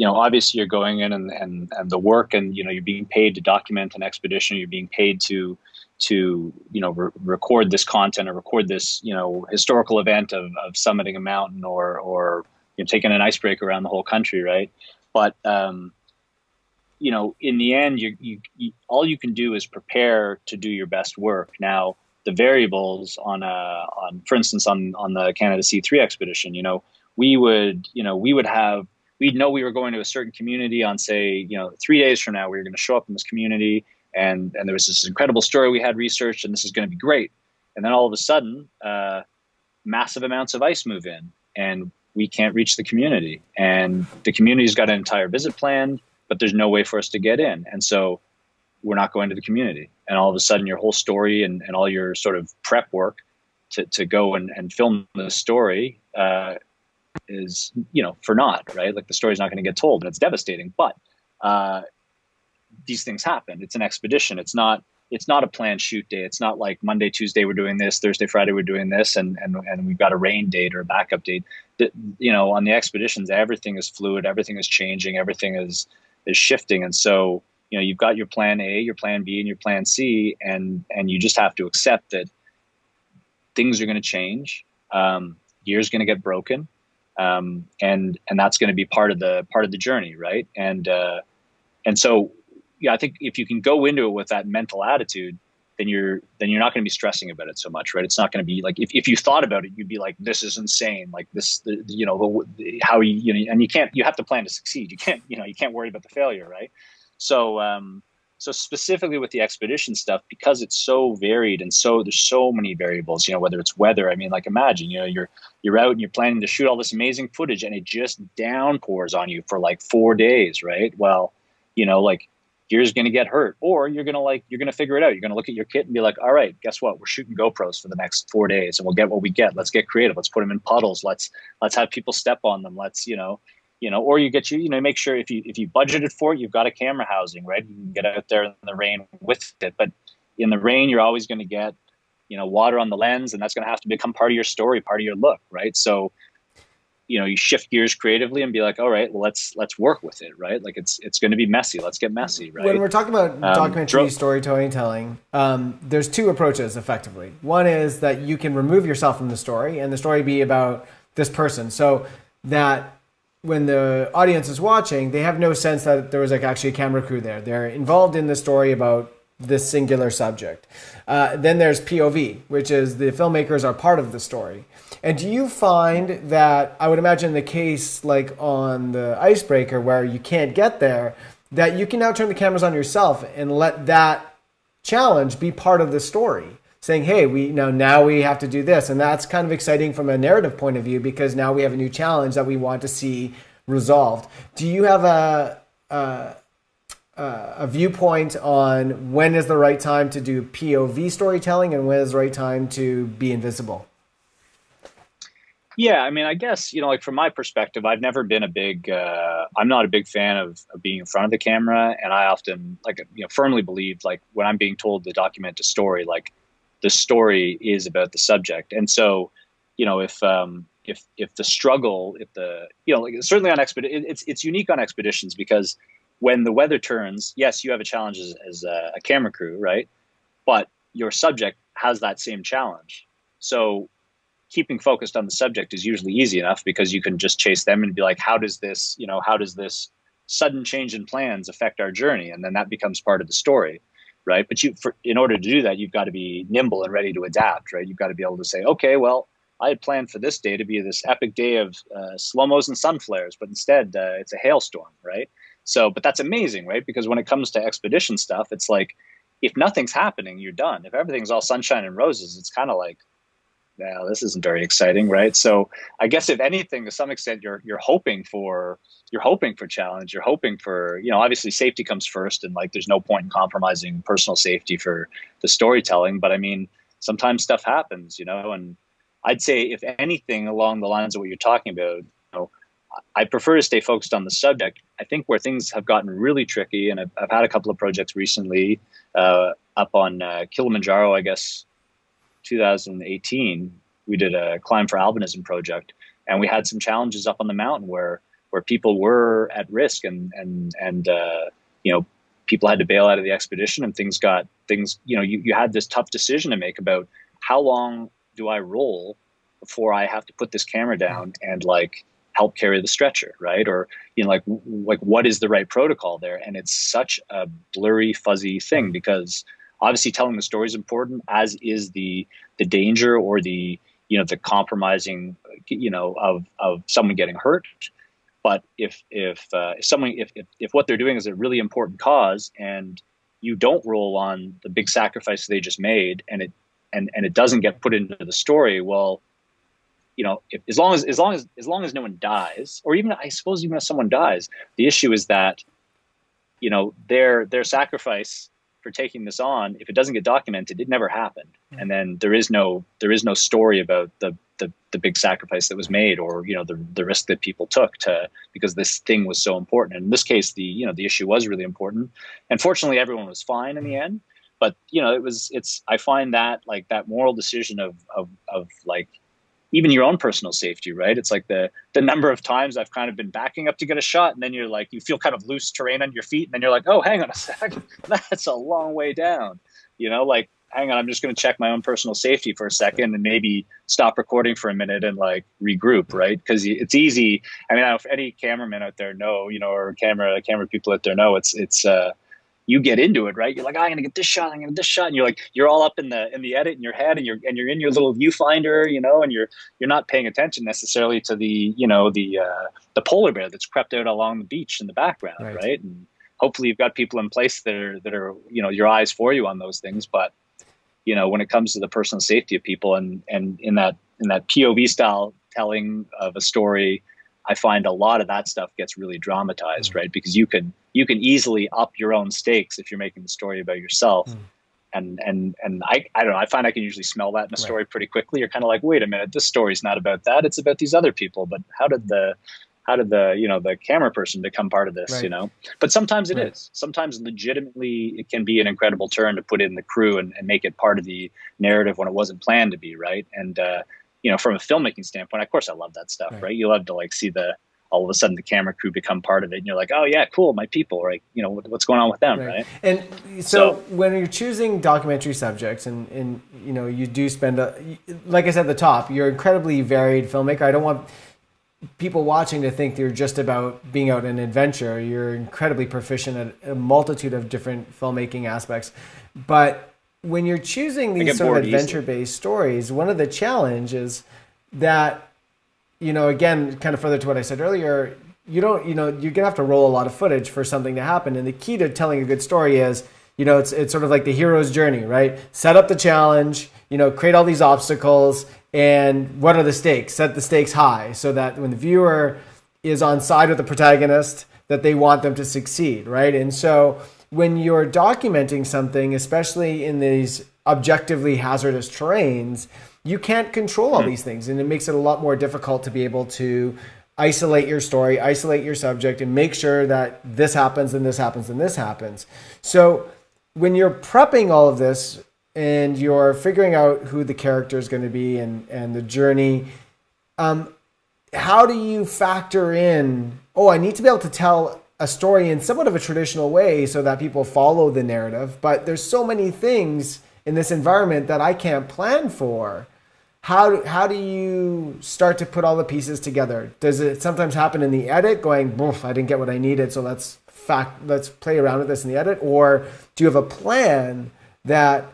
obviously you're going in and the work, and you're being paid to document an expedition. You're being paid to record this content or record this historical event of summiting a mountain or taking an icebreaker around the whole country, right? But in the end, you all you can do is prepare to do your best work. Now, the variables for instance, on the Canada C3 expedition, we'd know we were going to a certain community on, say, 3 days from now, we were going to show up in this community, and there was this incredible story we had researched, and this is going to be great. And then all of a sudden, massive amounts of ice move in, and we can't reach the community, and the community's got an entire visit planned, but there's no way for us to get in. And so we're not going to the community. And all of a sudden your whole story and all your sort of prep work to go and film the story is, for naught, right? Like, the story's not going to get told, and it's devastating. But these things happen. It's an expedition. It's not a planned shoot day. It's not like Monday, Tuesday we're doing this, Thursday, Friday we're doing this, and we've got a rain date or a backup date. On the expeditions, everything is fluid, everything is changing, everything is shifting. And so, you've got your plan A, your plan B, and your plan C, and you just have to accept that things are going to change. Gear's going to get broken. And that's going to be part of the journey. Right. And so, yeah, I think if you can go into it with that mental attitude, then you're not going to be stressing about it so much, right? It's not going to be like, if you thought about it, you'd be like, this is insane. Like this, how and you have to plan to succeed. You can't worry about the failure, right? So specifically with the expedition stuff, because it's so varied and there's so many variables, whether it's weather. I mean, like, imagine, you're out and you're planning to shoot all this amazing footage, and it just downpours on you for like 4 days, right? Well, like, gear's going to get hurt, or you're going to figure it out. You're going to look at your kit and be like, all right, guess what? We're shooting GoPros for the next 4 days, and we'll get what we get. Let's get creative. Let's put them in puddles. Let's have people step on them. Let's, or you get make sure if you budgeted for it, you've got a camera housing, right? You can get out there in the rain with it. But in the rain, you're always going to get, water on the lens, and that's going to have to become part of your story, part of your look, right? So, you shift gears creatively and be like, all right, well, let's work with it, right? Like, it's going to be messy. Let's get messy, right? When we're talking about documentary storytelling, there's two approaches effectively. One is that you can remove yourself from the story, and the story be about this person, so that when the audience is watching, they have no sense that there was actually a camera crew there. They're involved in the story about this singular subject. Then there's POV, which is the filmmakers are part of the story. And do you find that, I would imagine the case like on the icebreaker where you can't get there, that you can now turn the cameras on yourself and let that challenge be part of the story, saying, hey, now we have to do this. And that's kind of exciting from a narrative point of view, because now we have a new challenge that we want to see resolved. Do you have a viewpoint on when is the right time to do POV storytelling and when is the right time to be invisible? Yeah, I mean, I guess, like, from my perspective, I've never been I'm not a big fan of being in front of the camera. And I often, firmly believe, like, when I'm being told to document a story, like, the story is about the subject. And so, if the struggle, certainly on it's unique on expeditions, because when the weather turns, yes, you have a challenge as a camera crew, right? But your subject has that same challenge. So keeping focused on the subject is usually easy enough, because you can just chase them and be like, how does this sudden change in plans affect our journey? And then that becomes part of the story, right? But in order to do that, you've got to be nimble and ready to adapt, right? You've got to be able to say, okay, well, I had planned for this day to be this epic day of slow-mos and sun flares, but instead it's a hailstorm, right? So, but that's amazing, right? Because when it comes to expedition stuff, it's like, if nothing's happening, you're done. If everything's all sunshine and roses, it's kind of like, no, this isn't very exciting, right? So I guess, if anything, to some extent, you're hoping for challenge. You're hoping for, obviously safety comes first, and like, there's no point in compromising personal safety for the storytelling. But I mean, sometimes stuff happens, and I'd say, if anything, along the lines of what you're talking about, I prefer to stay focused on the subject, I think where things have gotten really tricky, and I've had a couple of projects recently up on Kilimanjaro, I guess 2018, we did a Climb for Albinism project, and we had some challenges up on the mountain where people were at risk, and you know, people had to bail out of the expedition, and things, you know, you had this tough decision to make about how long do I roll before I have to put this camera down and like help carry the stretcher, right? Or, you know, like what is the right protocol there? And it's such a blurry, fuzzy thing, because obviously telling the story is important, as is the danger or the, you know, the compromising, you know, of someone getting hurt. But if what they're doing is a really important cause, and you don't roll on the big sacrifice they just made, and it doesn't get put into the story, well, you know, as long as no one dies, or even, I suppose, even if someone dies, the issue is that, you know, their sacrifice for taking this on, if it doesn't get documented, it never happened, and then there is no story about the big sacrifice that was made, or, you know, the risk that people took because this thing was so important. And in this case, the issue was really important, and fortunately, everyone was fine in the end. But, you know, I find that, like, that moral decision of like, even your own personal safety, right? It's like the number of times I've kind of been backing up to get a shot, and then you're like, you feel kind of loose terrain under your feet, and then you're like, oh, hang on a sec, that's a long way down. You know, like, hang on, I'm just going to check my own personal safety for a second, and maybe stop recording for a minute and like regroup, right? Because it's easy. I mean, if any cameramen out there know, you know, or camera people out there know, it's you get into it, right? You're like, oh, I'm gonna get this shot, I'm gonna get this shot, and you're all up in the edit in your head, and you're in your little viewfinder, you know, and you're not paying attention necessarily to the polar bear that's crept out along the beach in the background, right? And hopefully you've got people in place that are you know, your eyes for you on those things. But, you know, when it comes to the personal safety of people, and in that POV style telling of a story, I find a lot of that stuff gets really dramatized, right? Because you can easily up your own stakes if you're making the story about yourself. And I don't know, I find I can usually smell that in a story pretty quickly. You're kind of like, wait a minute, this story's not about that. It's about these other people. But how did the you know, the camera person become part of this, you know? But sometimes it is. Sometimes legitimately it can be an incredible turn to put in the crew and make it part of the narrative when it wasn't planned to be, right? And you know, from a filmmaking standpoint, of course, I love that stuff, right? You love to like see all of a sudden the camera crew become part of it, and you're like, oh yeah, cool, my people, right? You know, what's going on with them, right? And so when you're choosing documentary subjects, and you know, you do spend like I said at the top, you're an incredibly varied filmmaker. I don't want people watching to think you're just about being out in an adventure. You're incredibly proficient at a multitude of different filmmaking aspects, but when you're choosing these sort of adventure-based stories, one of the challenges that, you know, again, kind of further to what I said earlier, you're gonna have to roll a lot of footage for something to happen. And the key to telling a good story is, you know, it's sort of like the hero's journey, right? Set up the challenge, you know, create all these obstacles, and what are the stakes? Set the stakes high so that when the viewer is on side with the protagonist, that they want them to succeed, right? And so when you're documenting something, especially in these objectively hazardous terrains, you can't control all these things. And it makes it a lot more difficult to be able to isolate your story, isolate your subject, and make sure that this happens and this happens and this happens. So when you're prepping all of this and you're figuring out who the character is going to be and the journey, how do you factor in, I need to be able to tell a story in somewhat of a traditional way so that people follow the narrative, but there's so many things in this environment that I can't plan for. How do you start to put all the pieces together? Does it sometimes happen in the edit, going, I didn't get what I needed, so let's play around with this in the edit? Or do you have a plan that,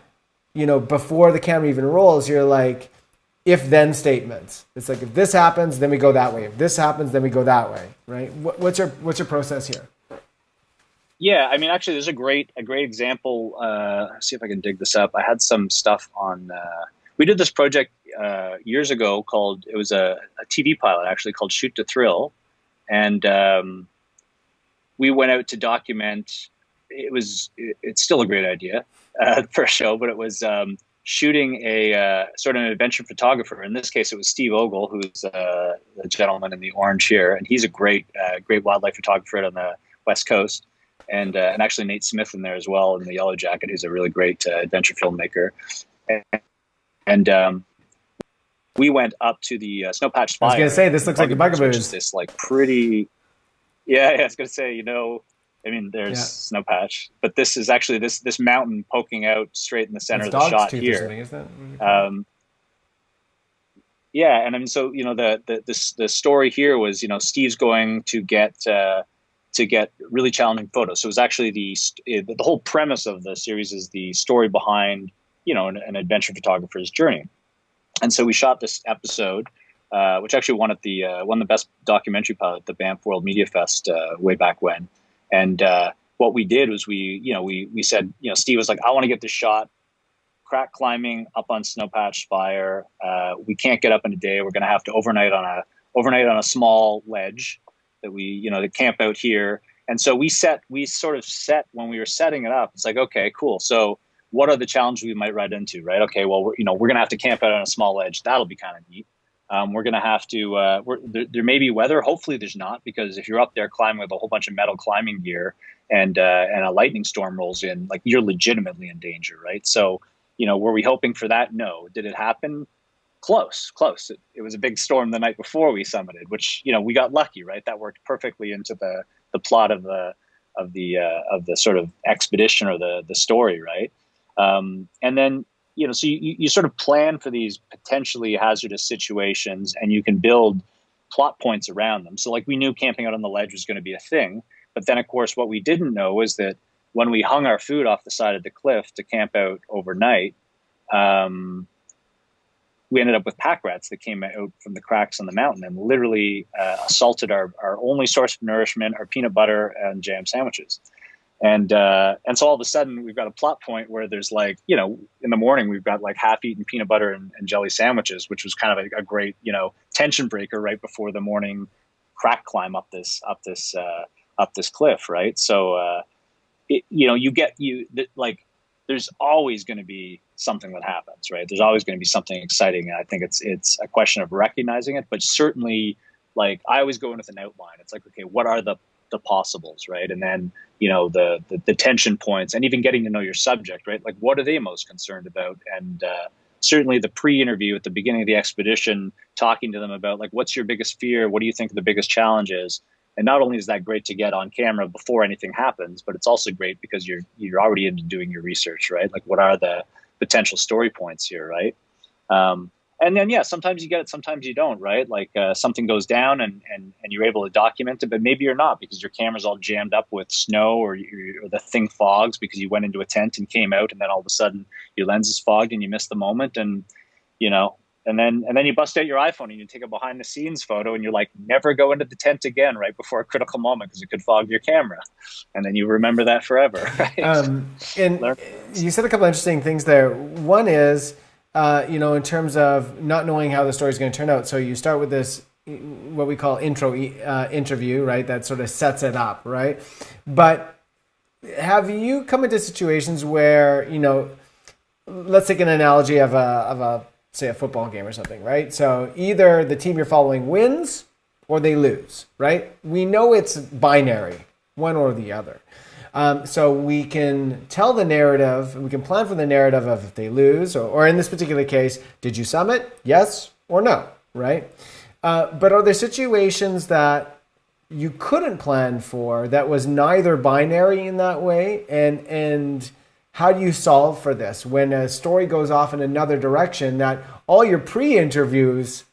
you know, before the camera even rolls, you're like, if-then statements? It's like, if this happens, then we go that way. If this happens, then we go that way, right? What's your process here? Yeah, I mean, actually, there's a great example. Let's see if I can dig this up. I had some stuff on. We did this project years ago called. It was a TV pilot actually called Shoot to Thrill, and we went out to document. It's still a great idea for a show, but it was shooting a sort of an adventure photographer. In this case, it was Steve Ogle, who's the gentleman in the orange here, and he's a great wildlife photographer out on the West Coast, and actually Nate Smith in there as well in the Yellow Jacket, who's a really great adventure filmmaker, and we went up to the Snowpatch Spire. I was going to say, this looks like a Bugaboos. This like pretty, I was going to say, I mean, there's Snowpatch, but this is actually this mountain poking out straight in the center of the shot here. And I mean, so the story here was Steve's going to get really challenging photos. So it was actually the whole premise of the series is the story behind an adventure photographer's journey. And so we shot this episode, which actually won the best documentary pilot at the Banff World Media Fest way back when. And what we did was we said, Steve was like, I want to get this shot, crack climbing up on Snowpatch Spire. We can't get up in a day. We're going to have to overnight on a small ledge that that camp out here. And so we sort of set when we were setting it up. It's like, okay, cool. So what are the challenges we might run into, right? Okay, well, we're going to have to camp out on a small ledge. That'll be kind of neat. We're going to have to, there may be weather. Hopefully there's not, because if you're up there climbing with a whole bunch of metal climbing gear and a lightning storm rolls in, like, you're legitimately in danger, right? So, were we hoping for that? No. Did it happen? Close. It was a big storm the night before we summited, which, we got lucky, right? That worked perfectly into the plot of the sort of expedition or the story, right? And then, so you sort of plan for these potentially hazardous situations, and you can build plot points around them. So like, we knew camping out on the ledge was going to be a thing, but then of course what we didn't know was that when we hung our food off the side of the cliff to camp out overnight, we ended up with pack rats that came out from the cracks on the mountain and literally assaulted our only source of nourishment, our peanut butter and jam sandwiches. And so all of a sudden we've got a plot point where there's like, in the morning we've got like half-eaten peanut butter and jelly sandwiches, which was kind of a great, tension breaker right before the morning crack climb up this cliff, right? So there's always going to be something that happens, right? There's always going to be something exciting, and I think it's a question of recognizing it. But certainly, like, I always go in with an outline. It's like, okay, what are the possibles, right? And then the tension points, and even getting to know your subject, right? Like, what are they most concerned about? And certainly the pre-interview at the beginning of the expedition, talking to them about, like, what's your biggest fear? What do you think the biggest challenge is? And not only is that great to get on camera before anything happens, but it's also great because you're already into doing your research, right? Like, what are the potential story points here, right? And then, sometimes you get it, sometimes you don't, right? Like, something goes down and you're able to document it, but maybe you're not, because your camera's all jammed up with snow, or the thing fogs because you went into a tent and came out, and then all of a sudden your lens is fogged and you miss the moment, and and then you bust out your iPhone and you take a behind the scenes photo, and you're like, never go into the tent again right before a critical moment because it could fog your camera, and then you remember that forever, right? And you said a couple of interesting things there. One is, in terms of not knowing how the story is going to turn out. So you start with this, what we call interview, right? That sort of sets it up, right? But have you come into situations where, let's take an analogy of say a football game or something, right? So either the team you're following wins or they lose, right? We know it's binary, one or the other. So we can tell the narrative, we can plan for the narrative of if they lose, or in this particular case, did you summit? Yes or no, right? But are there situations that you couldn't plan for that was neither binary in that way? And how do you solve for this when a story goes off in another direction that all your pre-interviews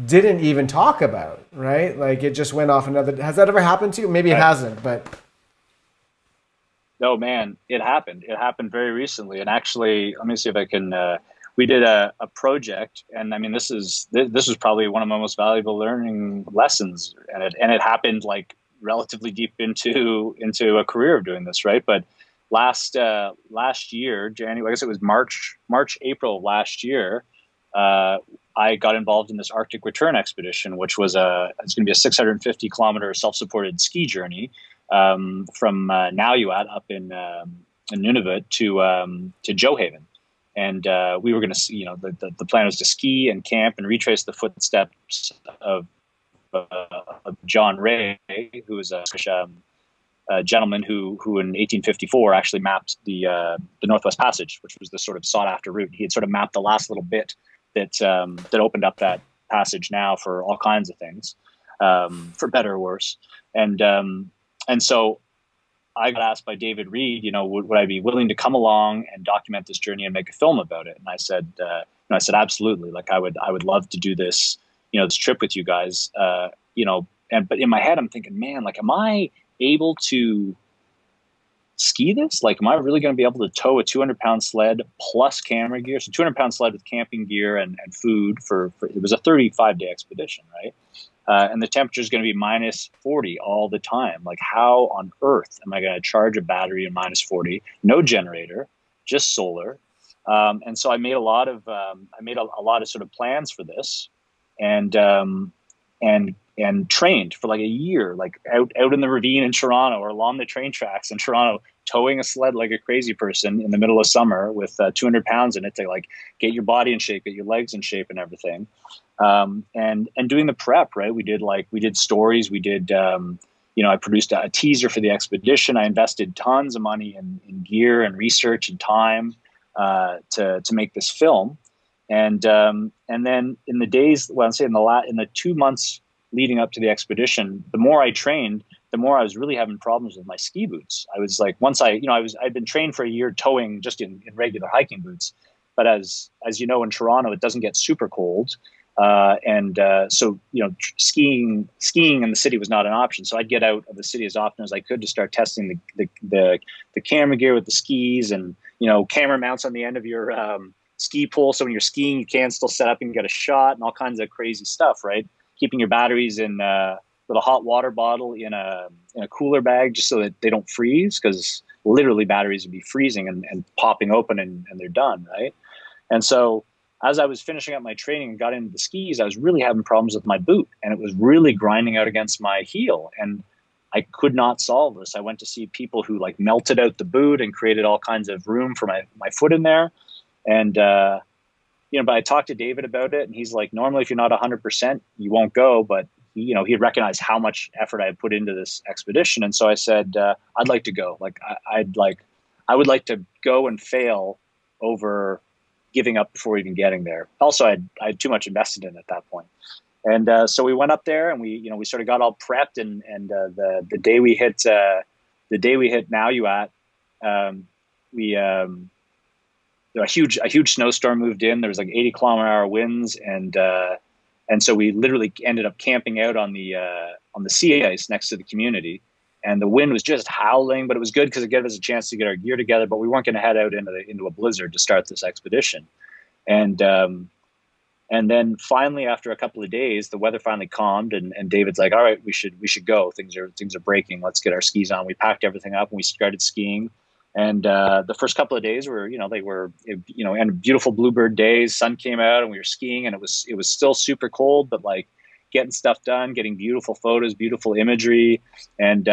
didn't even talk about, right? Like, it just went off another. Has that ever happened to you? Maybe it hasn't, but. No, man, it happened. It happened very recently. And actually, let me see if I can, we did a project, and I mean, this was probably one of my most valuable learning lessons. And it happened like relatively deep into a career of doing this, right? But last year, January, I guess it was March, April of last year, I got involved in this Arctic return expedition, which was it's going to be a 650 kilometer self-supported ski journey from Nauyuat up in Nunavut to Joe Haven. And we were going to, the plan was to ski and camp and retrace the footsteps of John Ray, who was a gentleman who in 1854 actually mapped the Northwest Passage, which was the sort of sought after route. He had sort of mapped the last little bit that opened up that passage now for all kinds of things, for better or worse. And so I got asked by David Reed, would I be willing to come along and document this journey and make a film about it? And I said, absolutely. Like I would love to do this, this trip with you guys, but in my head, I'm thinking, man, like, am I able to ski this? Like, am I really going to be able to tow a 200-pound sled plus camera gear? So 200-pound sled with camping gear and food for it was a 35-day expedition, right? And the temperature is going to be minus 40 all the time. Like, how on earth am I going to charge a battery in minus 40? No generator, just solar. And so I made a lot of sort of plans for this, and trained for like a year, like out in the ravine in Toronto or along the train tracks in Toronto, towing a sled like a crazy person in the middle of summer with 200 pounds in it to like get your body in shape, get your legs in shape and everything. And doing the prep, right? We did stories. We did, I produced a teaser for the expedition. I invested tons of money in gear and research and time to make this film. And then in the days, well, I'd say in the 2 months leading up to the expedition, the more I trained, the more I was really having problems with my ski boots. I was like, I'd been trained for a year towing just in regular hiking boots. But as you know, in Toronto, it doesn't get super cold. So skiing in the city was not an option. So I'd get out of the city as often as I could to start testing the camera gear with the skis and, camera mounts on the end of your ski pole. So when you're skiing, you can still set up and get a shot and all kinds of crazy stuff, right? Keeping your batteries in with a hot water bottle in a cooler bag just so that they don't freeze, because literally batteries would be freezing and popping open and they're done, right? And so as I was finishing up my training and got into the skis, I was really having problems with my boot, and it was really grinding out against my heel, and I could not solve this. I went to see people who like melted out the boot and created all kinds of room for my foot in there. And, but I talked to David about it, and he's like, normally if you're not 100%, you won't go. But he had recognized how much effort I had put into this expedition. And so I said, I'd like to go. Like, I would like to go and fail over giving up before even getting there. Also, I had too much invested in it at that point. And so we went up there, and we sort of got all prepped. And the day we hit Nauyuat, a huge snowstorm moved in. There was like 80-kilometer-hour winds, and so we literally ended up camping out on the sea ice next to the community. And the wind was just howling, but it was good because it gave us a chance to get our gear together. But we weren't going to head out into a blizzard to start this expedition. And then finally, after a couple of days, the weather finally calmed, and David's like, "All right, we should go. Things are breaking. Let's get our skis on." We packed everything up and we started skiing. And the first couple of days were, and beautiful bluebird days. Sun came out, and we were skiing, and it was still super cold, but like getting stuff done, getting beautiful photos, beautiful imagery, and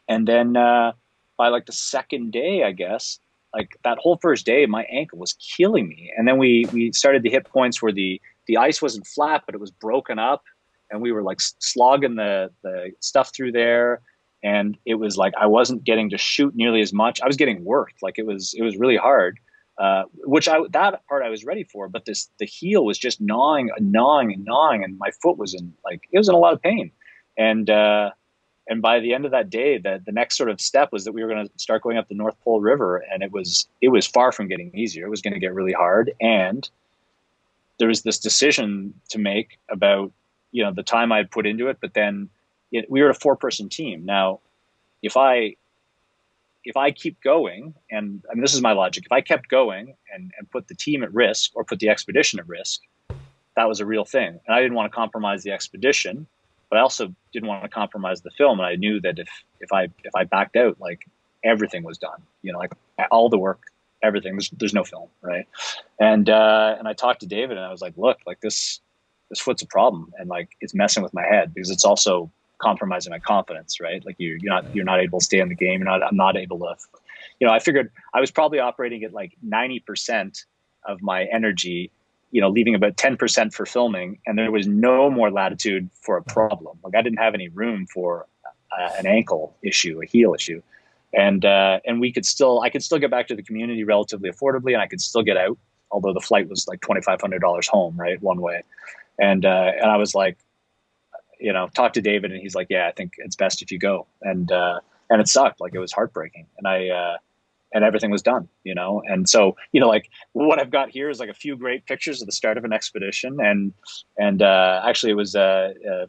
then by like the second day, I guess, like that whole first day, my ankle was killing me, and then we started to hit points where the ice wasn't flat, but it was broken up, and we were like slogging the stuff through there. And it was like I wasn't getting to shoot nearly as much. I was getting worked. Like it was really hard, that part I was ready for. But the heel was just gnawing, and my foot was in a lot of pain. And by the end of that day, the next sort of step was that we were going to start going up the North Pole River, and it was far from getting easier. It was going to get really hard, and there was this decision to make about the time I'd put into it, but then. We were a 4-person team. Now, if I keep going, and I mean, this is my logic, if I kept going and put the team at risk or put the expedition at risk, that was a real thing. And I didn't want to compromise the expedition, but I also didn't want to compromise the film. And I knew that if I backed out, like everything was done, like all the work, everything, there's no film. Right. And I talked to David, and I was like, look, like this foot's a problem, and like, it's messing with my head because it's also compromising my confidence, right? Like you're not able to stay in the game. I'm not able to I figured I was probably operating at like 90% of my energy, leaving about 10% for filming, and there was no more latitude for a problem. Like I didn't have any room for an ankle issue, a heel issue, and I could still get back to the community relatively affordably, and I could still get out, although the flight was like $2,500 home, right, one way, and I was like, talked to David, and he's like, yeah, I think it's best if you go, and it sucked, like it was heartbreaking, and everything was done, and so like what I've got here is like a few great pictures of the start of an expedition, and actually it was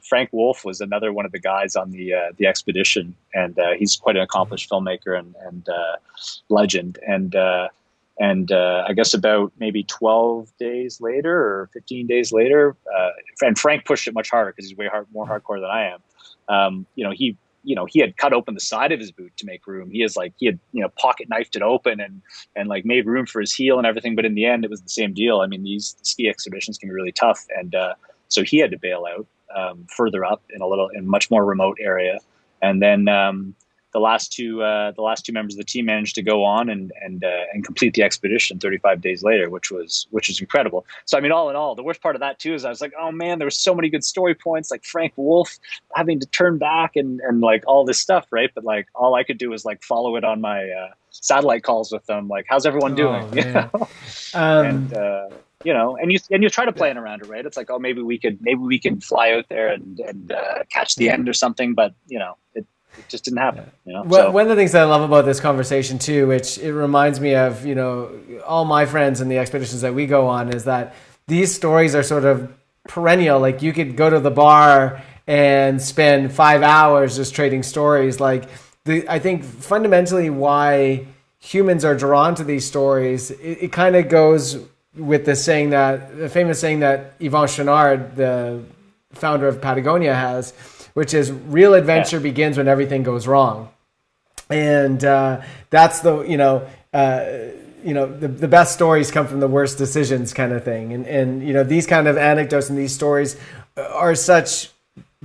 Frank Wolf was another one of the guys on the expedition, and he's quite an accomplished filmmaker and legend, and I guess about maybe 12 days later or 15 days later, and Frank pushed it much harder because he's way more hardcore than I am. He had cut open the side of his boot to make room. He had pocket knifed it open and like made room for his heel and everything. But in the end, it was the same deal. I mean, these ski expeditions can be really tough, and so he had to bail out further up in much more remote area. And then the last two members of the team managed to go on and complete the expedition 35 days later, which is incredible. So I mean, all in all, the worst part of that too is I was like, oh man, there were so many good story points, like Frank Wolf having to turn back and like all this stuff, right? But like all I could do was like follow it on my satellite calls with them, like how's everyone doing? And you try to plan around it, right? It's like, oh, maybe we can fly out there and catch the end or something, but it just didn't happen. Well, one of the things that I love about this conversation too, which it reminds me of, all my friends and the expeditions that we go on, is that these stories are sort of perennial. Like you could go to the bar and spend 5 hours just trading stories. Like I think fundamentally why humans are drawn to these stories, it kind of goes with the famous saying that Yvon Chouinard, the founder of Patagonia, has, which is real adventure begins when everything goes wrong. And that's the best stories come from the worst decisions kind of thing. And these kind of anecdotes and these stories are such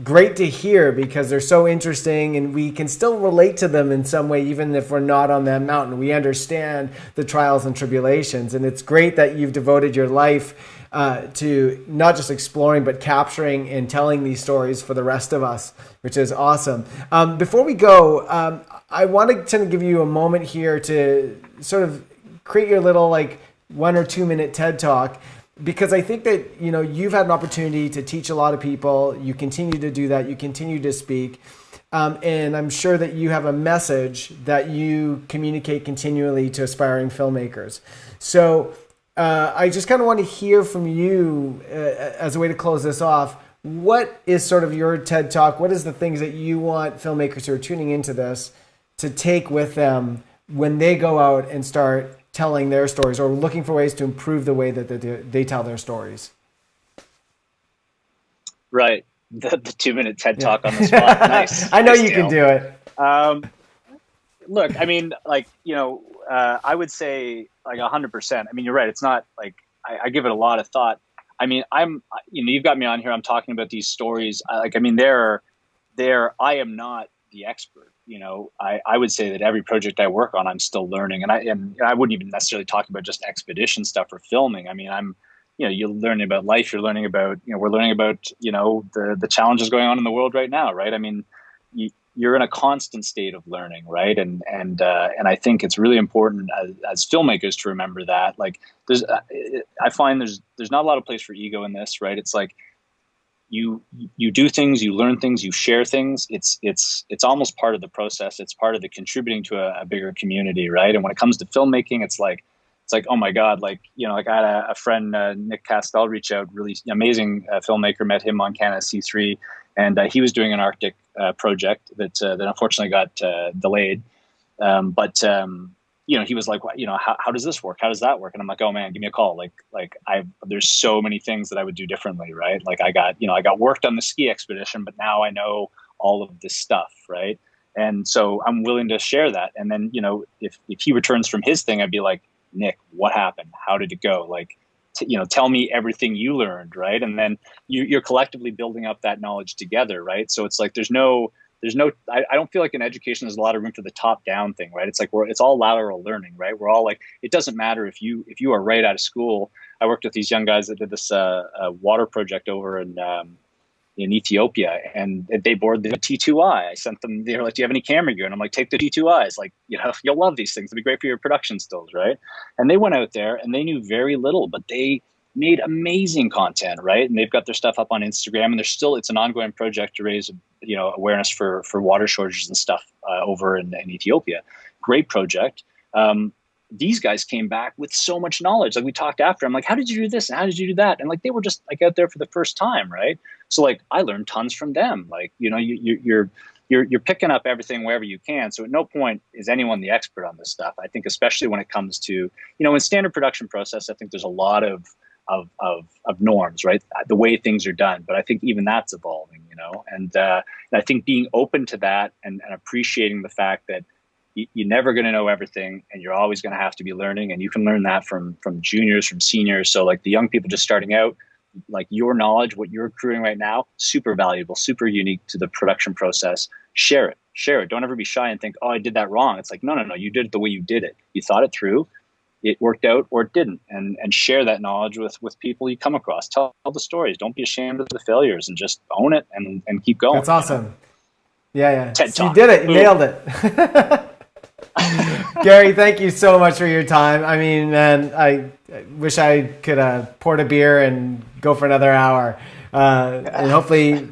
great to hear because they're so interesting and we can still relate to them in some way, even if we're not on that mountain. We understand the trials and tribulations. And it's great that you've devoted your life to not just exploring, but capturing and telling these stories for the rest of us, which is awesome. Before we go, I wanted to give you a moment here to sort of create your little 1 or 2 minute TED Talk, because I think that, you've had an opportunity to teach a lot of people. You continue to do that. You continue to speak. And I'm sure that you have a message that you communicate continually to aspiring filmmakers. So I just kind of want to hear from you as a way to close this off. What is sort of your TED Talk? What is the things that you want filmmakers who are tuning into this to take with them when they go out and start telling their stories or looking for ways to improve the way that they tell their stories? Right. The 2 minute TED Talk on the spot. Nice. I know nice you can do it. Look, I mean, I would say 100%. I mean, you're right. It's not like I give it a lot of thought. I mean, you've got me on here. I'm talking about these stories. I am not the expert. I would say that every project I work on, I'm still learning, and I wouldn't even necessarily talk about just expedition stuff or filming. I mean, you're learning about life. You're learning about, we're learning about, the challenges going on in the world right now, right? I mean, you're in a constant state of learning, right? And I think it's really important as filmmakers to remember that. Like, I find there's not a lot of place for ego in this, right? It's like you do things, you learn things, you share things. It's almost part of the process. It's part of the contributing to a bigger community, right? And when it comes to filmmaking, it's like, oh my God, I had a friend, Nick Castell, reach out, really amazing filmmaker, met him on Canada C3, and he was doing an Arctic project that unfortunately got delayed. He was like, how does this work? How does that work? And I'm like, oh man, give me a call. There's so many things that I would do differently, right? Like I got worked on the ski expedition, but now I know all of this stuff, right? And so I'm willing to share that. And then, if he returns from his thing, I'd be like, Nick, what happened? How did it go? Tell me everything you learned, right? And then you're collectively building up that knowledge together, right? So it's like there's no I don't feel like in education there's a lot of room for the top down thing, right? It's like it's all lateral learning, right? We're all like, it doesn't matter if you are right out of school. I worked with these young guys that did this water project over in Ethiopia, and they bored the T2i. I sent them, they were like, do you have any camera gear? And I'm like, take the T2is. Like, you'll love these things. It'll be great for your production stills, right? And they went out there and they knew very little, but they made amazing content, right? And they've got their stuff up on Instagram, and it's an ongoing project to raise, awareness for water shortages and stuff over in Ethiopia. Great project. These guys came back with so much knowledge. Like, we talked after, I'm like, how did you do this? And how did you do that? And like, they were just like out there for the first time. Right. So like, I learned tons from them. Like, you're picking up everything wherever you can. So at no point is anyone the expert on this stuff. I think, especially when it comes to, in standard production process, I think there's a lot of norms, right? The way things are done. But I think even that's evolving, and I think being open to that and appreciating the fact that you're never going to know everything, and you're always going to have to be learning, and you can learn that from juniors, from seniors. So like the young people just starting out, like, your knowledge, what you're accruing right now, super valuable, super unique to the production process. Share it. Don't ever be shy and think, oh, I did that wrong. It's like, no, you did it the way you did it. You thought it through. It worked out or it didn't, and share that knowledge with people you come across. Tell the stories. Don't be ashamed of the failures, and just own it and keep going. That's awesome. Yeah. TED So you Talk. did it. You nailed it. Gary, thank you so much for your time. I mean, man, I wish I could pour a beer and go for another hour. And hopefully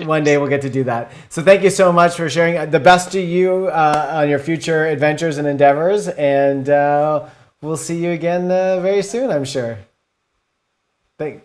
one day we'll get to do that. So thank you so much for sharing. The best to you on your future adventures and endeavors. And we'll see you again very soon, I'm sure. Thank